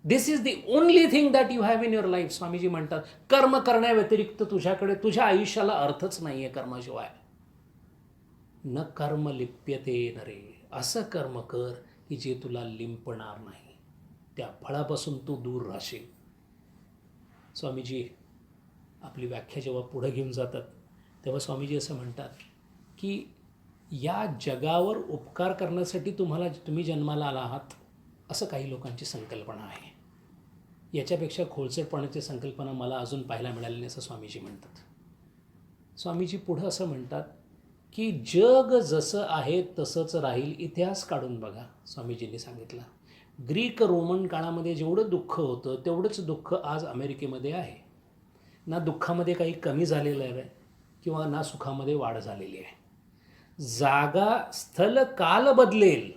A: This is the only thing that you have in your life. Swamiji म्हणतात, कर्म करण्याव्यतिरिक्त तुझ्याकडे तुझ्या आयुष्याला अर्थच नाही आहे कर्माशिवाय. न कर्म लिप्यते नरे. असं कर्म कर की जे तुला लिंपणार नाही, त्या फळापासून तू दूर राहशील. स्वामीजी आपली व्याख्या जेव्हा पुढे घेऊन जातात तेव्हा स्वामीजी असं म्हणतात की या जगावर उपकार करण्यासाठी तुम्ही जन्माला आला आहात असं काही लोकांची संकल्पना आहे. याच्यापेक्षा खोलचटपणाची संकल्पना मला अजून पाहायला मिळाली नाही असं स्वामीजी म्हणतात. स्वामीजी पुढं असं म्हणतात की जग जसं आहे तसंच राहील. इतिहास काढून बघा. स्वामीजींनी सांगितलं, ग्रीक रोमन काळामध्ये जेवढं दुःख होतं तेवढंच दुःख आज अमेरिकेमध्ये आहे. ना दुःखामध्ये काही कमी झालेलं आहे किंवा ना सुखामध्ये वाढ झालेली आहे. जागा स्थल काल बदलेल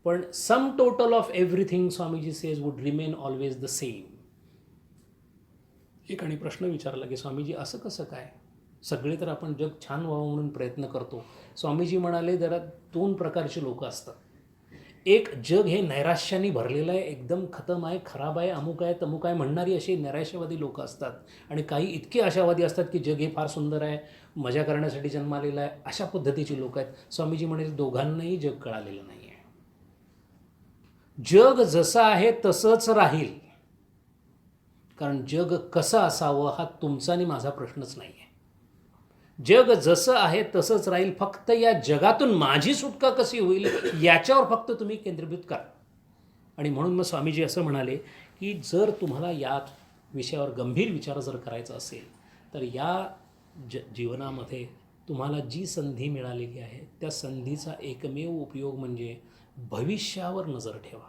A: पण sum total of everything Swamiji says would remain always the same. एकाने प्रश्न विचारला की स्वामीजी असं कसं काय? सगळे तर आपण जग छान व्हावं म्हणून प्रयत्न करतो. स्वामीजी म्हणाले, जरा 2 प्रकारचे लोक असतात. एक, जग हे नैराश्याने भरलेलं आहे, एकदम खतम आहे, खराब आहे, अमुक आहे तमुक आहे म्हणणारी अशी नैराश्यवादी लोक असतात. आणि काही इतके आशावादी असतात की जग हे फार सुंदर आहे, मजा करण्यासाठी जन्मालेलं आहे, अशा पद्धतीची लोक आहेत. स्वामीजी म्हणाले, दोघांनाही जग कळालेलं नाही आहे. जग जसं आहे तसंच राहील, कारण जग कसं असावं हा तुमचा आणि माझा प्रश्नच नाही आहे. जग जसं आहे तसंच राहील, फक्त या जगातून माझी सुटका कशी होईल याच्यावर फक्त तुम्ही केंद्रीभूत करा. आणि म्हणून मग स्वामीजी असं म्हणाले की जर तुम्हाला यात विषयावर गंभीर विचार जर करायचा असेल तर या जीवनामध्ये तुम्हाला जी संधी मिळालेली आहे त्या संधीचा एकमेव उपयोग म्हणजे भविष्यावर नजर ठेवा.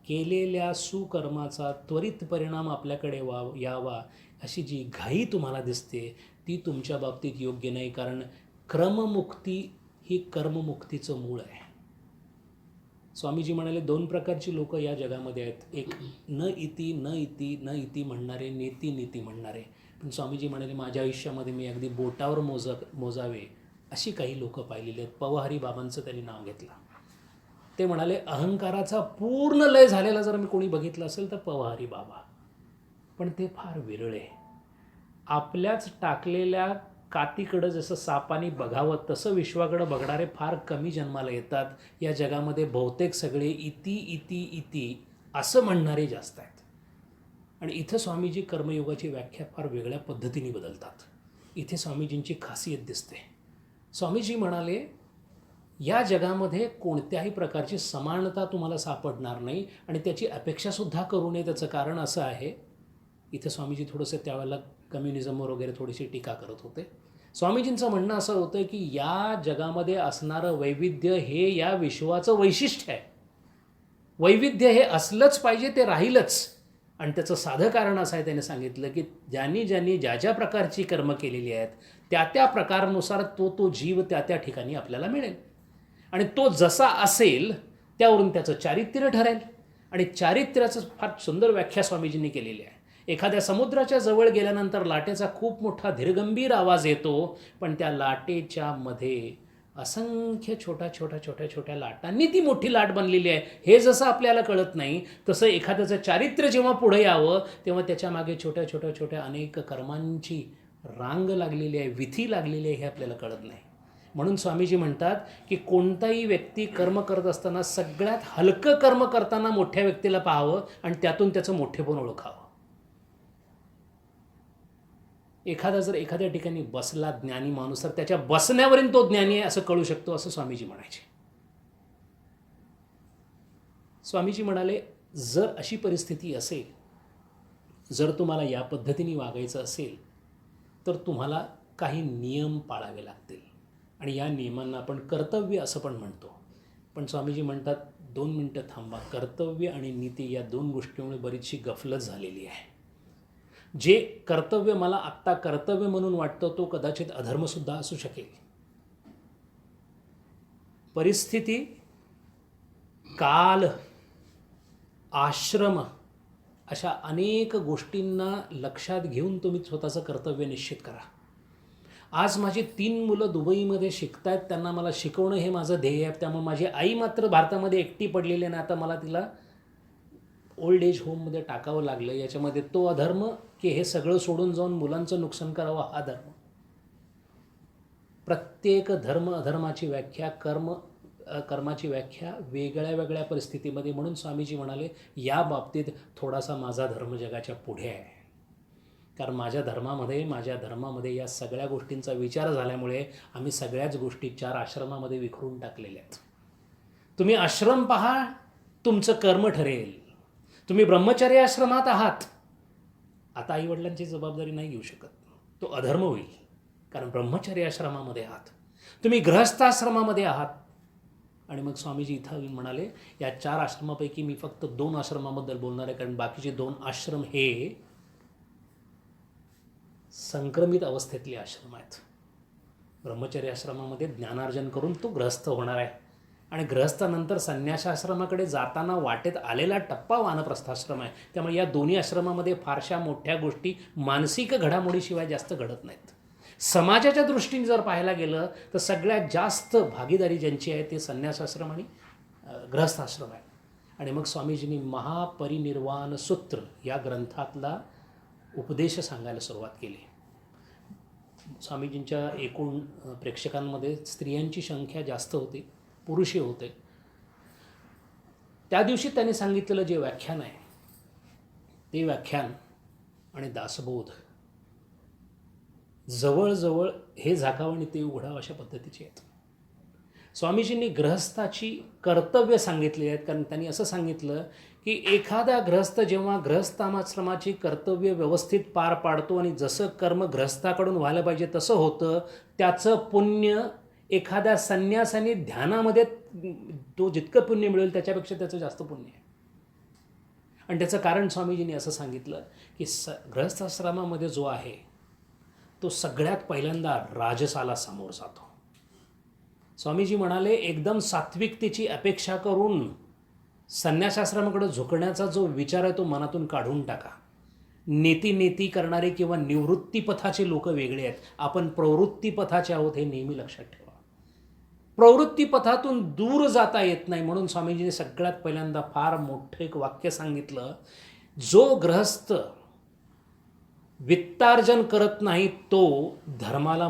A: केलेल्या सुकर्माचा त्वरित परिणाम आपल्याकडे यावा अशी जी घाई तुम्हाला दिसते ती तुमच्या बाबतीत योग्य नाही, कारण क्रममुक्ती ही कर्ममुक्तीचं मूळ आहे. स्वामीजी म्हणाले 2 प्रकारची लोक या जगामध्ये आहेत, एक न इति न इति न इति म्हणणारे, नेती नीती म्हणणारे. पण स्वामीजी म्हणाले माझ्या आयुष्यामध्ये मी अगदी बोटावर मोजावे अशी काही लोक पाहिलेली आहेत. पवहारी बाबांचं त्यांनी नाव घेतलं. ते म्हणाले अहंकाराचा पूर्ण लय झालेला जर मी कोणी बघितलं असेल तर पवहारी बाबा, पण ते फार विरळ आहे. आपल्याच टाकलेल्या कातीकडं जसं सापानी बघावं तसं विश्वाकडं बघणारे फार कमी जन्माला येतात. या जगामध्ये बहुतेक सगळे इति इति इति असं म्हणणारे जास्त आहेत. आणि इथं स्वामीजी कर्मयोगाची व्याख्या फार वेगळ्या पद्धतीने बदलतात. इथे स्वामीजींची खासियत दिसते. स्वामीजी म्हणाले या जगामध्ये कोणत्याही प्रकारची समानता तुम्हाला सापडणार नाही आणि त्याची अपेक्षासुद्धा करू नये. त्याचं कारण असं आहे, इथे स्वामीजी थोडंसं त्यावेळेला कम्युनिझमवर वगैरे थोडीशी टीका करत होते. स्वामीजींचं म्हणणं असं होतं की या जगामध्ये असणारं वैविध्य हे या विश्वाचं वैशिष्ट्य आहे. वैविध्य हे असलंच पाहिजे, ते राहीलच. आणि त्याचं साधं कारण असं आहे, त्याने सांगितलं की ज्यांनी ज्या ज्या प्रकारची कर्म केलेली आहेत त्या प्रकारानुसार तो जीव त्या ठिकाणी आपल्याला मिळेल. आणि तो जसा असेल त्यावरून त्याचं चारित्र्य ठरेल. आणि चारित्र्याचं फार सुंदर व्याख्या स्वामीजींनी केलेली आहे. एखाद्या समुद्राच्या जवळ गेल्यानंतर लाटेचा खूप मोठा धीरगंभीर आवाज येतो, पण त्या लाटेच्या मध्ये असंख्य छोट्या लाटांनी ती मोठी लाट बनलेली आहे. हे जसं आपल्याला कळत नाही तसं एखाद्याचं चारित्र्य जेव्हा पुढे यावं तेव्हा त्याच्या मागे छोट्या अनेक कर्मांची रांग लागलेली आहे, विधी लागलेली आहे, हे आपल्याला कळत नाही. म्हणून स्वामीजी म्हणतात की कोणताही व्यक्ती कर्म करत असताना सगळ्यात हलकं कर्म करताना मोठ्या व्यक्तीला पाहावं आणि त्यातून त्याचं मोठेपण ओळखावं. एखादा जर एखाद्या ठिकाणी बसला ज्ञानी माणूस तर त्याच्या बसण्यावरील तो ज्ञानी आहे असं कळू शकतो, असं स्वामीजी म्हणायचे. स्वामीजी म्हणाले जर अशी परिस्थिती असेल, जर तुम्हाला या पद्धतीने वागायचं असेल तर तुम्हाला काही नियम पाळावे लागतील. आणि या नियमांना आपण कर्तव्य असं पण म्हणतो. पण स्वामीजी म्हणतात 2 मिनटं थांबा. कर्तव्य आणि नीती या 2 गोष्टींमुळे बरीचशी गफलत झालेली आहे. जे कर्तव्य मला आत्ता कर्तव्य म्हणून वाटतं तो कदाचित अधर्मसुद्धा असू शकेल. परिस्थिती, काल, आश्रम अशा अनेक गोष्टींना लक्षात घेऊन तुम्ही स्वतःचं कर्तव्य निश्चित करा. आज माझी 3 मुलं दुबईमध्ये शिकत आहेत, त्यांना मला शिकवणं हे माझं ध्येय आहे. त्यामुळे माझी आई मात्र भारतामध्ये एकटी पडलेली आहे आणि आता मला तिला ओल्ड एज होममध्ये टाकावं लागलं. याच्यामध्ये तो अधर्म की हे सगळं सोडून जाऊन मुलांचं नुकसान करावं हा धर्म. प्रत्येक धर्म अधर्माची व्याख्या, कर्माची व्याख्या वेगळ्या परिस्थितीमध्ये. म्हणून स्वामीजी म्हणाले या बाबतीत थोडासा माझा धर्म जगाच्या पुढे आहे, कारण माझ्या धर्मामध्ये या सगळ्या गोष्टींचा विचार झाल्यामुळे आम्ही सगळ्याच गोष्टी 4 आश्रमामध्ये विखरून टाकलेल्या आहेत. तुम्ही आश्रम पहा, तुमचं कर्म ठरेल. तुम्ही ब्रह्मचर्य आश्रमात आहात, आता आईवडिलांची जबाबदारी नाही घेऊ शकत, तो अधर्म होईल, कारण ब्रह्मचर्य आश्रमामध्ये आहात. तुम्ही गृहस्थाश्रमामध्ये आहात. आणि मग स्वामीजी इथं म्हणाले या 4 आश्रमापैकी मी फक्त 2 आश्रमाबद्दल बोलणार आहे, कारण बाकीचे 2 आश्रम हे संक्रमित अवस्थेतले आश्रम आहेत. ब्रह्मचर्य आश्रमामध्ये ज्ञानार्जन करून तो गृहस्थ होणार आहे आणि गृहस्थानंतर संन्यासाश्रमाकडे जाताना वाटेत आलेला टप्पा वानप्रस्थाश्रम आहे. त्यामुळे या दोन्ही आश्रमामध्ये फारशा मोठ्या गोष्टी मानसिक घडामोडीशिवाय जास्त घडत नाहीत. समाजाच्या दृष्टीने जर पाहायला गेलं तर सगळ्यात जास्त भागीदारी ज्यांची आहे ते संन्यासाश्रम आणि गृहस्थाश्रम आहे. आणि मग स्वामीजींनी महापरिनिर्वाण सूत्र या ग्रंथातला उपदेश सांगायला सुरुवात केली. स्वामीजींच्या एकूण प्रेक्षकांमध्ये स्त्रियांची संख्या जास्त होती, पुरुषही होते. त्या दिवशी त्यांनी सांगितलेलं जे व्याख्यान आहे ते व्याख्यान आणि दासबोध जवळजवळ हे झाकावं आणि ते उघडावं अशा पद्धतीचे आहेत. स्वामीजींनी गृहस्थाची कर्तव्य सांगितली आहेत, कारण त्यांनी असं सांगितलं की एखादा गृहस्थ जेव्हा गृहस्थाश्रमाची कर्तव्य व्यवस्थित पार पाडतो आणि जसं कर्म गृहस्थाकडून व्हायला पाहिजे तसं होतं, त्याचं पुण्य एखाद्या संन्यासाने ध्यानामध्ये तो जितकं पुण्य मिळेल त्याच्यापेक्षा त्याचं जास्त पुण्य आहे. आणि त्याचं कारण स्वामीजींनी असं सांगितलं की गृहस्थाश्रमामध्ये जो आहे तो सगळ्यात पहिल्यांदा राजसाला समोर जातो. स्वामीजी म्हणाले, एकदम सात्विकतेची अपेक्षा करून संन्यासाश्रमाकडे झुकण्याचा जो विचार आहे तो मनातून काढून टाका. नेती करणारे किंवा निवृत्ती पथाचे लोक वेगळे आहेत, आपण प्रवृत्ती पथाचे आहोत हे नेहमी लक्षात ठेवा. प्रवृत्ती पथातून दूर जाता येत नाही, म्हणून स्वामीजीने सगळ्यात पहिल्यांदा फार मोठं एक वाक्य सांगितलं, जो गृहस्थ वित्तार्जन करत नाही तो धर्माला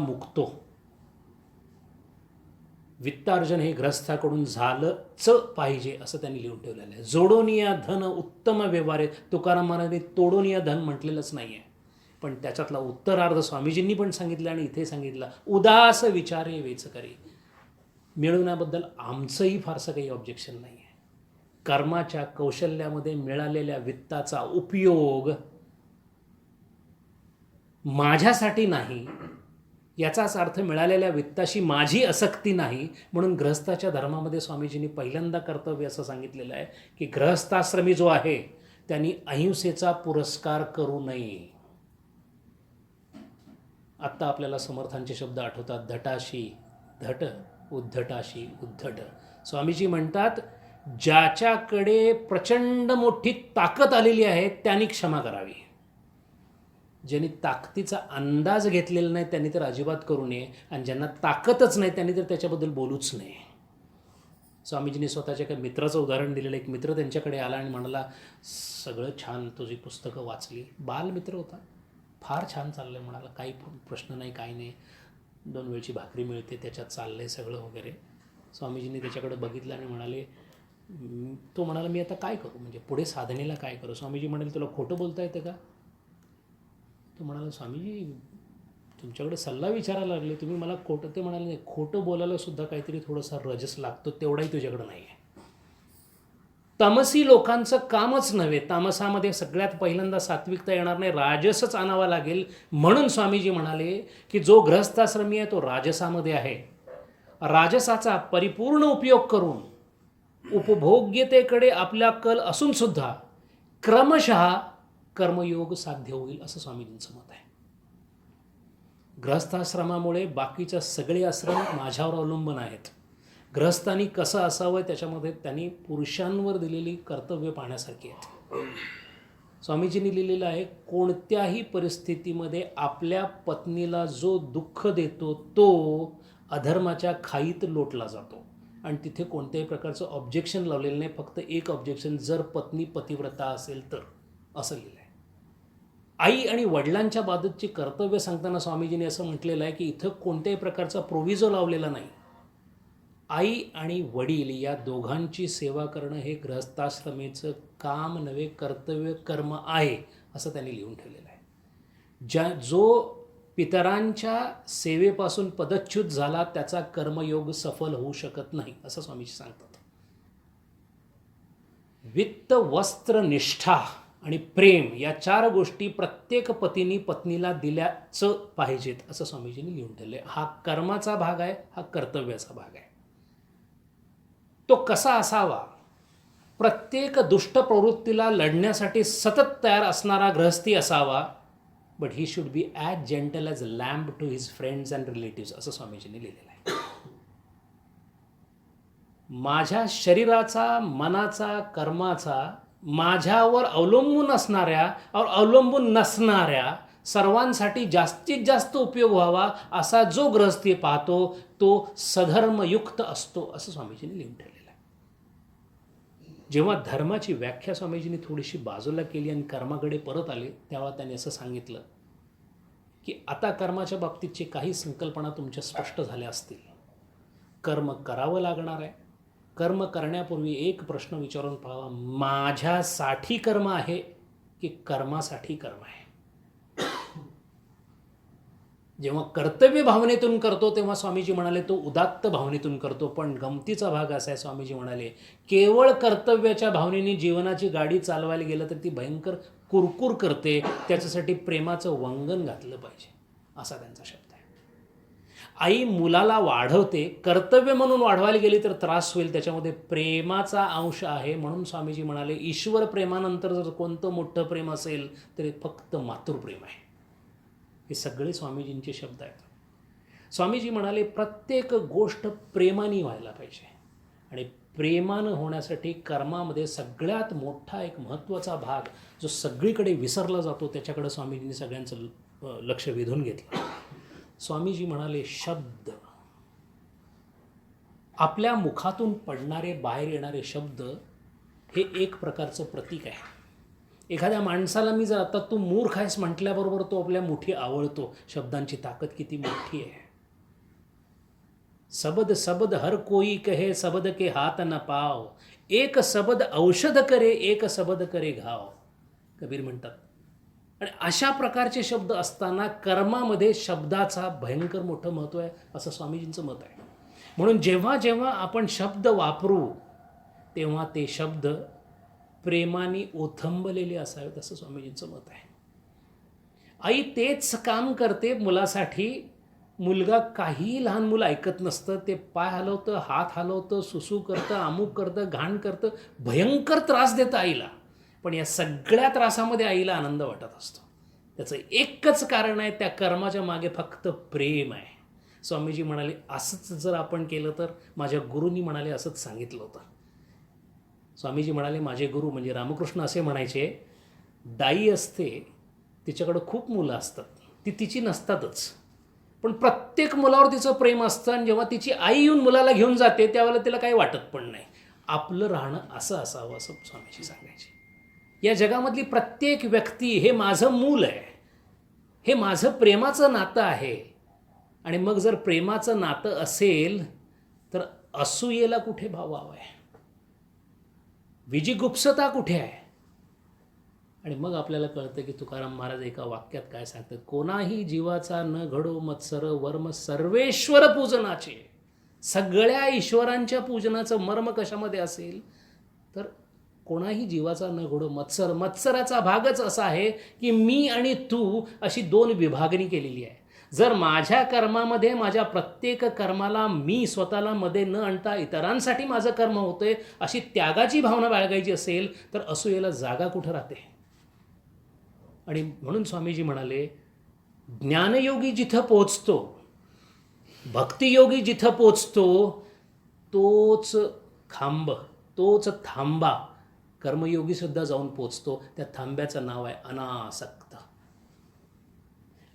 A: वित्तार्जन हे ग्रस्थाकडून झालंच पाहिजे असं त्यांनी लिहून ठेवलेलं आहे. जोडोनिया धन उत्तम व्यवहार आहे. तुकाराम महाराजांनी तोडोनिया धन म्हटलेलंच नाही आहे, पण त्याच्यातला उत्तरार्ध स्वामीजींनी पण सांगितलं आणि इथे सांगितलं, उदास विचारे वेचकरी. मिळवण्याबद्दल आमचंही फारसं काही ऑब्जेक्शन नाही आहे. कर्माच्या कौशल्यामध्ये मिळालेल्या वित्ताचा उपयोग माझ्यासाठी नाही, याचाच अर्थ मिळालेल्या वित्ताशी माझी आसक्ती नाही. म्हणून गृहस्थाच्या धर्मामध्ये स्वामीजींनी पहिल्यांदा कर्तव्य असं सांगितलेलं आहे की गृहस्थाश्रमी जो आहे त्यांनी अहिंसेचा पुरस्कार करू नये. आत्ता आपल्याला समर्थांचे शब्द आठवतात, धटाशी धट उद्धटाशी उद्धट. स्वामीजी म्हणतात, ज्याच्याकडे प्रचंड मोठी ताकद आलेली आहे त्यांनी क्षमा करावी. ज्यांनी ताकदीचा अंदाज घेतलेला नाही त्यांनी तर अजिबात करू नये, आणि ज्यांना ताकदच नाही त्यांनी तर त्याच्याबद्दल बोलूच नये. स्वामीजींनी स्वतःच्या काही मित्राचं उदाहरण दिलेलं. एक मित्र त्यांच्याकडे आला आणि म्हणाला, सगळं छान, तुझी पुस्तकं वाचली. बालमित्र होता, फार छान चाललं आहे. म्हणाला, काही प्रश्न नाही, काही नाही, 2 वेळची भाकरी मिळते, त्याच्यात चाललं आहे सगळं वगैरे. स्वामीजींनी त्याच्याकडे बघितलं आणि म्हणाले, तो म्हणाला, मी आता काय करू, म्हणजे पुढे साधनेला काय करू. स्वामीजी म्हणाले, तुला खोटं बोलता येतं का. तो म्हणाला, स्वामीजी तुमच्याकडे सल्ला विचारायला लागले तुम्ही, मला खोटं. ते म्हणाले, नाही, खोटं बोलायला सुद्धा काहीतरी थोडासा रजस लागतो, तेवढाही तुझ्याकडं नाही आहे. तमसी लोकांचं कामच नव्हे, तामसामध्ये सगळ्यात पहिल्यांदा सात्विकता येणार नाही, राजसच आणावा लागेल. म्हणून स्वामीजी म्हणाले की जो गृहस्थाश्रमी आहे तो राजसामध्ये आहे. राजसाचा परिपूर्ण उपयोग करून उपभोग्यतेकडे आपला कल असूनसुद्धा क्रमशः कर्मयोग साध्य होईल असं स्वामीजींचं मत आहे. गृहस्थाश्रमामुळे बाकीच्या सगळे आश्रम माझ्यावर अवलंबून आहेत. गृहस्थांनी कसं असावं त्याच्यामध्ये त्यांनी पुरुषांवर दिलेली कर्तव्य पाहण्यासारखी आहेत. स्वामीजींनी लिहिलेलं आहे, कोणत्याही परिस्थितीमध्ये आपल्या पत्नीला जो दुःख देतो तो अधर्माच्या खाईत लोटला जातो, आणि तिथे कोणत्याही प्रकारचं ऑब्जेक्शन लावलेलं नाही. फक्त एक ऑब्जेक्शन, जर पत्नी पतिव्रता असेल तर, असं लिहिलं आहे. आई आणि वडिलांच्या बाबतची कर्तव्य सांगताना स्वामीजींनी असं म्हटलेलं आहे की इथं कोणत्याही प्रकारचा प्रोव्हिजो लावलेला नाही. आई आणि वडील या दोघांची सेवा करणं हे गृहस्थाश्रमेचं काम नव्हे, कर्तव्य कर्म आहे असं त्यांनी लिहून ठेवलेलं आहे. जो पितरांच्या सेवेपासून पदच्युत झाला त्याचा कर्मयोग सफल होऊ शकत नाही असं स्वामीजी सांगतात. वित्त, वस्त्र, निष्ठा आणि प्रेम या 4 गोष्टी प्रत्येक पतीने पत्नीला दिल्याच पाहिजेत असं स्वामीजींनी लिहून ठेवले. हा कर्माचा भाग आहे, हा कर्तव्याचा भाग आहे. तो कसा असावा, प्रत्येक दुष्ट प्रवृत्तीला लढण्यासाठी सतत तयार असणारा गृहस्थी असावा. But he should be as gentle as lamb to his friends and relatives असं स्वामीजींनी लिहिलेलं आहे. माझ्या शरीराचा, मनाचा, कर्माचा माझ्यावर अवलंबून असणाऱ्या और अवलंबून नसणाऱ्या सर्वांसाठी जास्तीत जास्त उपयोग व्हावा असा जो गृहस्थी पाहतो तो सधर्मयुक्त असतो असं स्वामीजींनी लिहून ठेवलेलं आहे. जेव्हा धर्माची व्याख्या स्वामीजींनी थोडीशी बाजूला केली आणि कर्माकडे परत आले तेव्हा त्यांनी असं सांगितलं की आता कर्माच्या बाबतीतची काही संकल्पना तुमच्या स्पष्ट झाल्या असतील. कर्म करावं लागणार आहे. कर्म करण्यापूर्वी एक प्रश्न विचारून पाहावा, माझ्यासाठी कर्म आहे की कर्मासाठी कर्म आहे. जेव्हा कर्तव्य भावनेतून करतो तेव्हा स्वामीजी म्हणाले तो उदात्त भावनेतून करतो. पण गमतीचा भाग असा आहे, स्वामीजी म्हणाले केवळ कर्तव्याच्या भावनेने जीवनाची गाडी चालवायला गेलं तर ती भयंकर कुरकुर करते. त्याच्यासाठी प्रेमाचं वंगण घातलं पाहिजे, असा त्यांचा शब्द आहे. आई मुलाला वाढवते, कर्तव्य म्हणून वाढवायला गेली तर त्रास होईल, त्याच्यामध्ये प्रेमाचा अंश आहे. म्हणून स्वामीजी म्हणाले ईश्वर प्रेमानंतर जर कोणतं मोठं प्रेम असेल तर फक्त मातृप्रेम आहे. हे सगळे स्वामीजींचे शब्द आहेत. स्वामीजी म्हणाले प्रत्येक गोष्ट प्रेमाने व्हायला पाहिजे आणि प्रेमानं होण्यासाठी कर्मामध्ये सगळ्यात मोठा एक महत्त्वाचा भाग जो सगळीकडे विसरला जातो त्याच्याकडे स्वामीजींनी सगळ्यांचं लक्ष वेधून घेतलं. स्वामीजी म्हणाले शब्द, आपल्या मुखातून पडणारे बाहेर येणारे शब्द हे एक प्रकारचं प्रतीक आहे. एखाद्या माणसाला मी जर आता तू मूर्ख आहेस म्हटल्याबरोबर तो आपल्या मुठी आवळतो. शब्दांची ताकद किती मोठी आहे. सबद सबद हर कोई कहे, सबद के हात न पाव, एक सबद औषध करे, एक सबद करे घाव, कबीर म्हणतात. आणि अशा प्रकारचे शब्द असताना कर्मामध्ये शब्दाचा भयंकर मोठं महत्त्व आहे असं स्वामीजींचं मत आहे. म्हणून जेव्हा जेव्हा आपण शब्द वापरू तेव्हा ते शब्द प्रेमाने ओथंबलेले असावेत असं स्वामीजींचं मत आहे. आई तेच काम करते मुलासाठी. मुलगा काहीही लहान मुलं ऐकत नसतं. ते पाय हलवतं, हात हलवतं, सुसू करतं, अमुक करतं, घाण करतं, भयंकर त्रास देतं आईला. पण या सगळ्या त्रासामध्ये आईला आनंद वाटत असतो. त्याचं एकच कारण आहे, त्या कर्माच्या मागे फक्त प्रेम आहे. स्वामीजी म्हणाले असंच जर आपण केलं तर, माझ्या गुरूंनी म्हणाले असंच सांगितलं होतं. स्वामीजी म्हणाले माझे गुरु म्हणजे रामकृष्ण असे म्हणायचे, दाई असते तिच्याकडं खूप मुलं असतात, ती तिची नसतातच, पण प्रत्येक मुलावर तिचं प्रेम असतं. आणि जेव्हा तिची आई येऊन मुलाला घेऊन जाते त्यावेळेला तिला काही वाटत पण नाही. आपलं राहणं असं असावं असं स्वामीजी सांगायचे. या जगामधली प्रत्येक व्यक्ती हे माझं मूल आहे, हे माझं प्रेमाचं नातं आहे. आणि मग जर प्रेमाचं नातं असेल तर असूयेला कुठे भाव आहे, विजिगुप्सता कुठे आहे. आणि मग आपल्याला कळतं की तुकाराम महाराज एका वाक्यात काय सांगतात, कोणाही जीवाचा न घडो मत्सर वर्म सर्वेश्वर पूजनाचे. सगळ्या ईश्वरांच्या पूजनाचं मर्म कशामध्ये असेल तर कोणाही जीवाचा न घडो मत्सर. मत्सराचा भागच असा आहे की मी आणि तू अशी दोन विभागणी केलेली आहे. जर माझ्या कर्मामध्ये माझ्या प्रत्येक कर्माला मी स्वतःला मध्ये न आणता इतरांसाठी माझं कर्म होतंय अशी त्यागाची भावना बाळगायची असेल तर असूयेला जागा कुठं राहते. आणि म्हणून स्वामीजी म्हणाले ज्ञानयोगी जिथं पोचतो, भक्तियोगी जिथं पोचतो तोच थांबा कर्मयोगीसुद्धा जाऊन पोचतो. त्या थांब्याचं नाव आहे अनासक्त.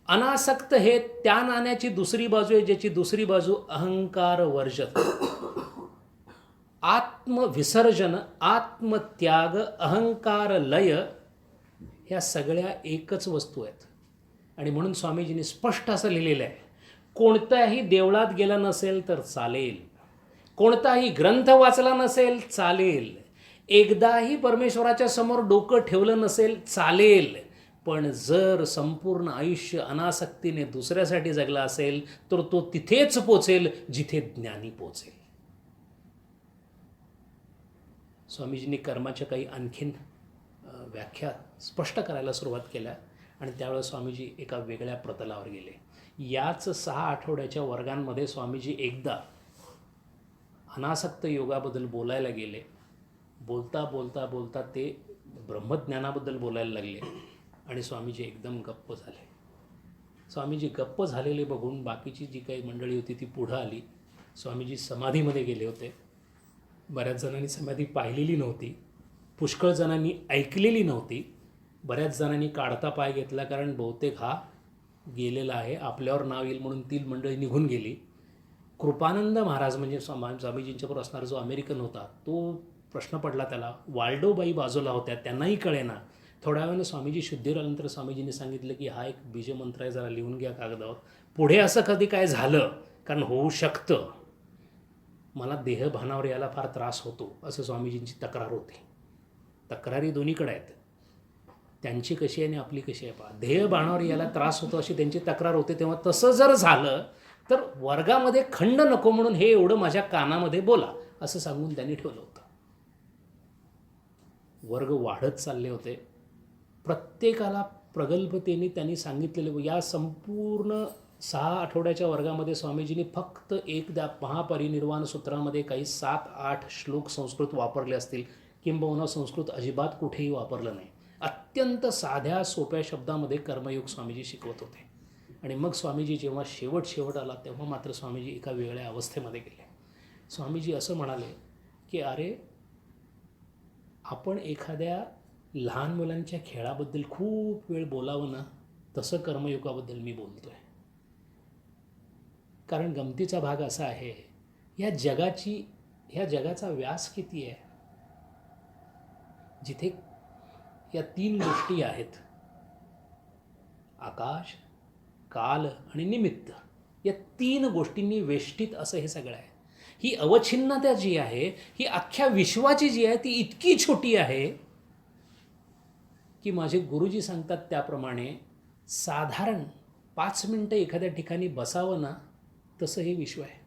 A: अनासक्त हे त्या नाण्याची दुसरी बाजू आहे ज्याची दुसरी बाजू अहंकार वर्जन, आत्मविसर्जन, आत्मत्याग, अहंकार लय, ह्या सगळ्या एकच वस्तू आहेत. आणि म्हणून स्वामीजींनी स्पष्ट असं लिहिलेलं आहे, कोणत्याही देवळात गेला नसेल तर चालेल, कोणताही ग्रंथ वाचला नसेल चालेल, एकदाही परमेश्वराच्या समोर डोकं ठेवलं नसेल चालेल, पण जर संपूर्ण आयुष्य अनासक्तीने दुसऱ्यासाठी जगला असेल तर तो तिथेच पोचेल जिथे ज्ञानी पोचेल. स्वामीजींनी कर्माच्या काही आणखीन व्याख्या स्पष्ट करायला सुरुवात केल्या आणि त्यावेळेस स्वामीजी एका वेगळ्या प्रतलावर गेले. याच 6 आठवड्याच्या वर्गांमध्ये स्वामीजी एकदा अनासक्त योगाबद्दल बोलायला गेले. बोलता बोलता बोलता ते ब्रह्मज्ञानाबद्दल बोलायला लागले आणि स्वामीजी एकदम गप्प झाले. स्वामीजी गप्प झालेले बघून बाकीची जी काही मंडळी होती ती पुढं आली. स्वामीजी समाधीमध्ये गेले होते. बऱ्याच जणांनी समाधी पाहिलेली नव्हती, पुष्कळ जणांनी ऐकलेली नव्हती, बऱ्याच जणांनी काढता पाय घेतला कारण बहुतेक हा गेलेला आहे, आपल्यावर नाव येईल म्हणून ती मंडळी निघून गेली. कृपानंद महाराज म्हणजे स्वामीजींच्याबरोबर असणारा जो अमेरिकन होता तो प्रश्न पडला त्याला. वाल्डोबाई बाजूला होत्या, त्यांनाही कळेना. थोड्या वेळानं स्वामीजी शुद्धीवर आल्यानंतर स्वामीजींनी सांगितलं की हा एक बीजमंत्र आहे, जरा लिहून घ्या कागदावर. पुढे असं कधी काय झालं, कारण होऊ शकतं, मला देहभानावर यायला फार त्रास होतो असं स्वामीजींची तक्रार होती. तक्रारी दोन्हीकडे आहेत. त्यांची कशी आहे आणि आपली कशी आहे पहा. ध्येय बाणावर याला त्रास होतो अशी त्यांची तक्रार होते. तेव्हा तसं जर झालं तर वर्गामध्ये खंड नको म्हणून हे एवढं माझ्या कानामध्ये बोला असं सांगून त्यांनी ठेवलं होतं. वर्ग वाढत चालले होते. प्रत्येकाला प्रगल्भतेने त्यांनी सांगितलेले. या संपूर्ण 6 आठवड्याच्या वर्गामध्ये स्वामीजींनी फक्त एकदा महापरिनिर्वाण सूत्रामध्ये काही 7-8 श्लोक संस्कृत वापरले असतील, किंबहुना संस्कृत अजिबात कुठेही वापरलं नाही. अत्यंत साध्या सोप्या शब्दामध्ये कर्मयोग स्वामीजी शिकवत होते. आणि मग स्वामीजी जेव्हा शेवट आला तेव्हा मात्र स्वामीजी एका वेगळ्या अवस्थेमध्ये गेले. स्वामीजी असं म्हणाले की अरे, आपण एखाद्या लहान मुलांच्या खेळाबद्दल खूप वेळ बोलावं ना, तसं कर्मयोगाबद्दल मी बोलतोय. कारण गमतीचा भाग असा आहे, ह्या जगाचा व्यास किती आहे. जिथे या 3 गोष्टी आहेत, आकाश, काल आणि निमित्त, या 3 गोष्टींनी वेष्टित असं हे सगळं आहे. ही अवच्छिन्नता जी आहे, ही अख्ख्या विश्वाची जी आहे ती इतकी छोटी आहे की माझे गुरुजी सांगतात त्याप्रमाणे साधारण 5 मिनटं एखाद्या ठिकाणी बसावं ना, तसं हे विश्व आहे.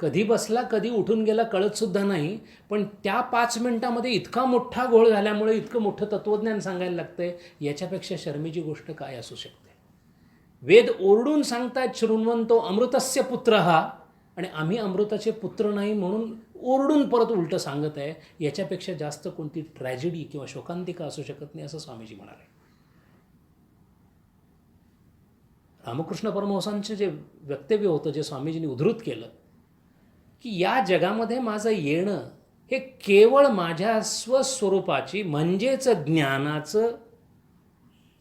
A: कधी बसला कधी उठून गेला कळतसुद्धा नाही. पण त्या 5 मिनटामध्ये इतका मोठा घोळ झाल्यामुळे इतकं मोठं तत्त्वज्ञान सांगायला लागतंय. याच्यापेक्षा शर्मेची गोष्ट काय असू शकते. वेद ओरडून सांगतायत शृण्वन्तो अमृतस्य पुत्र हा, आणि आम्ही अमृताचे पुत्र नाही म्हणून ओरडून परत उलटं सांगत आहे. याच्यापेक्षा जास्त कोणती ट्रॅजेडी किंवा शोकांतिका असू शकत नाही असं स्वामीजी म्हणाले. रामकृष्ण परमहंसांचे जे वक्तव्य होतं, जे स्वामीजींनी उद्धृत केलं की या जगामध्ये माझं येणं हे केवळ माझ्या स्वस्वरूपाची म्हणजेच ज्ञानाचं,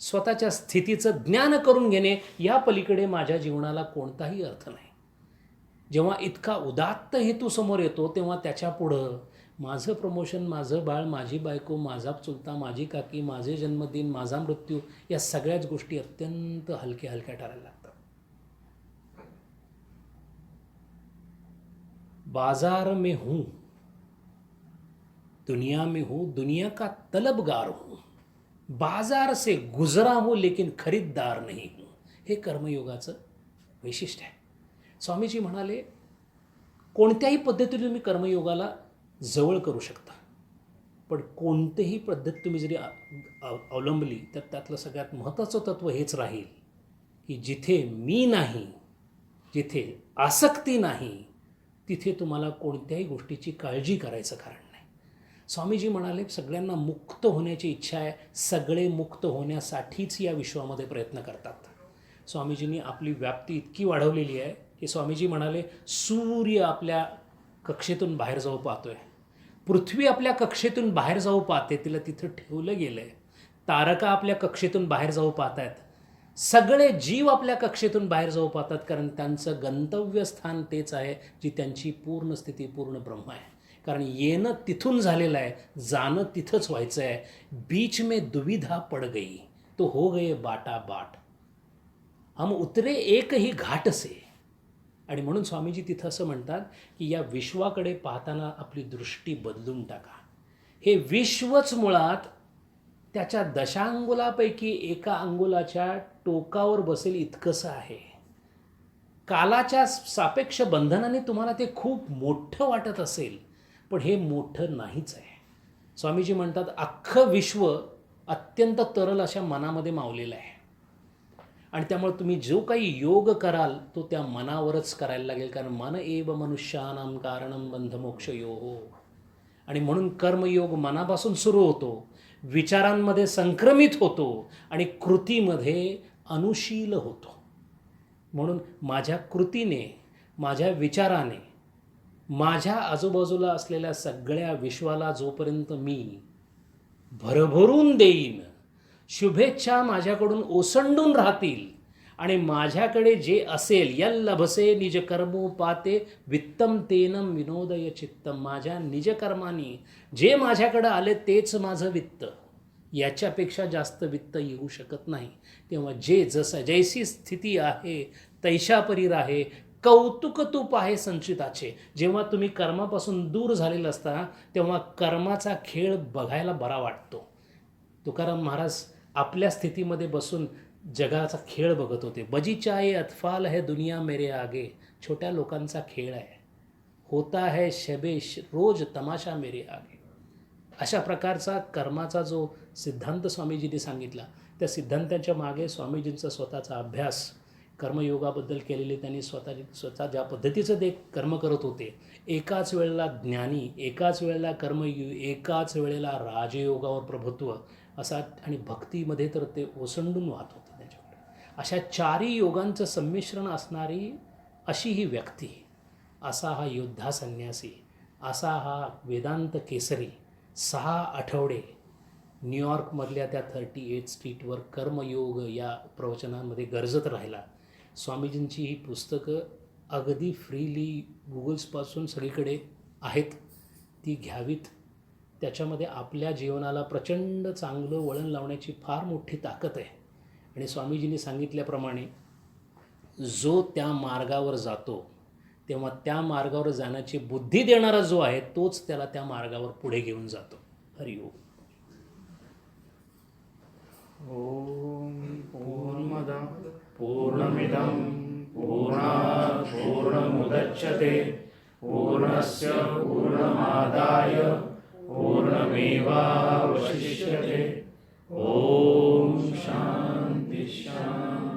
A: स्वतःच्या स्थितीचं ज्ञान करून घेणे, या पलीकडे माझ्या जीवनाला कोणताही अर्थ नाही. जेव्हा इतका उदात्त हेतू समोर येतो तेव्हा त्याच्या पुढं माझं प्रमोशन, माझं बाळ, माझी बायको, माझा चुलता, माझी काकी, माझे जन्मदिन, माझा मृत्यू, या सगळ्याच गोष्टी अत्यंत हलक्या ठरायला लागतात. बाजार में हूँ, दुनिया में हूँ, दुनिया का तलबगार हूँ, बाजार से गुजरा हूँ लेकिन खरीददार नहीं हूँ. हे कर्मयोगाचं वैशिष्ट्य आहे. स्वामीजी म्हणाले, कोणत्याही पद्धतीने तुम्ही कर्मयोगाला जवळ करू शकता, पण कोणतीही पद्धत तुम्ही जरी अवलंबली तर त्यातलं सगळ्यात महत्त्वाचं तत्त्व हेच राहील की जिथे मी नाही, जिथे आसक्ती नाही, तिथे तुम्हाला कोणत्याही गोष्टीची काळजी करायचं कारण नाही. स्वामीजी म्हणाले, सगळ्यांना मुक्त होण्याची इच्छा आहे, सगळे मुक्त होण्यासाठीच या विश्वामध्ये प्रयत्न करतात. स्वामीजींनी आपली व्याप्ती इतकी वाढवलेली आहे की स्वामीजी म्हणाले, सूर्य आपल्या कक्षेतून बाहेर जाऊ पाहतोय, पृथ्वी आपल्या कक्षेतून बाहेर जाऊ पाहते, तिला तिथं ठेवलं गेलं आहे. तारका आपल्या कक्षेतून बाहेर जाऊ पाहत आहेत. सगळे जीव आपल्या कक्षेतून बाहेर जाऊ पाहतात, कारण त्यांचं गंतव्यस्थान तेच आहे, जी त्यांची पूर्ण स्थिती, पूर्ण ब्रह्म आहे. कारण येणं तिथून झालेलं आहे, जाणं तिथंच व्हायचं आहे. बीच में दुविधा पड़ गई तो हो गए बाटा बाट, हम उतरे एक ही घाट से. आणि म्हणून स्वामीजी तिथं असं म्हणतात की या विश्वाकडे पाहताना आपली दृष्टी बदलून टाका. हे विश्वच मुळात त्याच्या दशांगुलापैकी एका अंगुलाच्या टोकावर बसेल इतकंसं आहे. कालाच्या सापेक्ष बंधनाने तुम्हाला ते खूप मोठं वाटत असेल, पण हे मोठं नाहीच आहे. स्वामीजी म्हणतात, अख्खं विश्व अत्यंत तरल अशा मनामध्ये मावलेलं आहे. आणि त्यामुळे तुम्ही जो काही योग कराल तो त्या मनावरच करायला लागेल, कारण मन एव मनुष्यानां कारणं बंधमोक्षयोः. आणि म्हणून कर्मयोग मनापासून सुरू होतो, विचारांमध्ये संक्रमित होतो आणि कृतीमध्ये अनुशील होतो. म्हणून माझ्या कृतीने, माझ्या विचाराने, माझ्या आजूबाजूला असलेल्या सगळ्या विश्वाला जोपर्यंत मी भरभरून देईन, शुभेच्छा माझ्याकडून ओसंडून राहतील आणि माझ्याकडे जे असेल, यल्लभसे निज कर्मोपाते वित्तम तेनम विनोदय चित्तम, माझ्या निजकर्मानी जे माझ्याकडे आले तेच माझं वित्त, याच्यापेक्षा जास्त वित्त येऊ शकत नाही. तेव्हा जे जसं जैसी स्थिती आहे तैशापरी राहे, कौतुक तूप आहे संचिताचे. जेव्हा तुम्ही कर्मापासून दूर झालेलं असता तेव्हा कर्माचा खेळ बघायला बरा वाटतो. तुकाराम महाराज आपल्या स्थितीमध्ये बसून जगाचा खेळ बघत होते. बजीचाए अतफाल है दुनिया मेरे आगे, छोट्या लोकांचा खेळ आहे. होता है शबेश रोज तमाशा मेरे आगे. अशा प्रकारचा कर्माचा जो सिद्धांत स्वामीजींनी सांगितला, त्या सिद्धांताच्या मागे स्वामीजींचा स्वतःचा अभ्यास, कर्मयोगाबद्दल केलेले त्यांनी स्वतः ज्या पद्धतीचं ते कर्म करत होते, एकाच वेळेला ज्ञानी, एकाच वेळेला कर्मयोग, एकाच वेळेला राजयोगावर प्रभुत्व असा, आणि भक्तीमध्ये तर ते ओसंडून वाहत होते त्याच्याकडे. अशा चारही योगांचं संमिश्रण असणारी अशी ही व्यक्ती, असा हा योद्धा संन्यासी, असा हा वेदांत केसरी 6 आठवडे न्यूयॉर्कमधल्या त्या 38 स्ट्रीटवर कर्मयोग या प्रवचनांमध्ये गरजत राहिला. स्वामीजींची ही पुस्तकं अगदी फ्रीली गुगल्सपासून सगळीकडे आहेत, ती घ्यावीत. त्याच्यामध्ये आपल्या जीवनाला प्रचंड चांगलं वळण लावण्याची फार मोठी ताकद आहे. आणि स्वामीजींनी सांगितल्याप्रमाणे जो त्या मार्गावर जातो, तेव्हा त्या मार्गावर जाण्याची बुद्धी देणारा जो आहे, तोच त्याला त्या मार्गावर पुढे घेऊन जातो. हरिओम.
B: ओम पूर्णमद पूर्णमिदं पूर्णात् पूर्णमुदच्यते पूर्णस्य पूर्णमादाय पूर्णमेवावशिष्यते. ओम शांति शांति.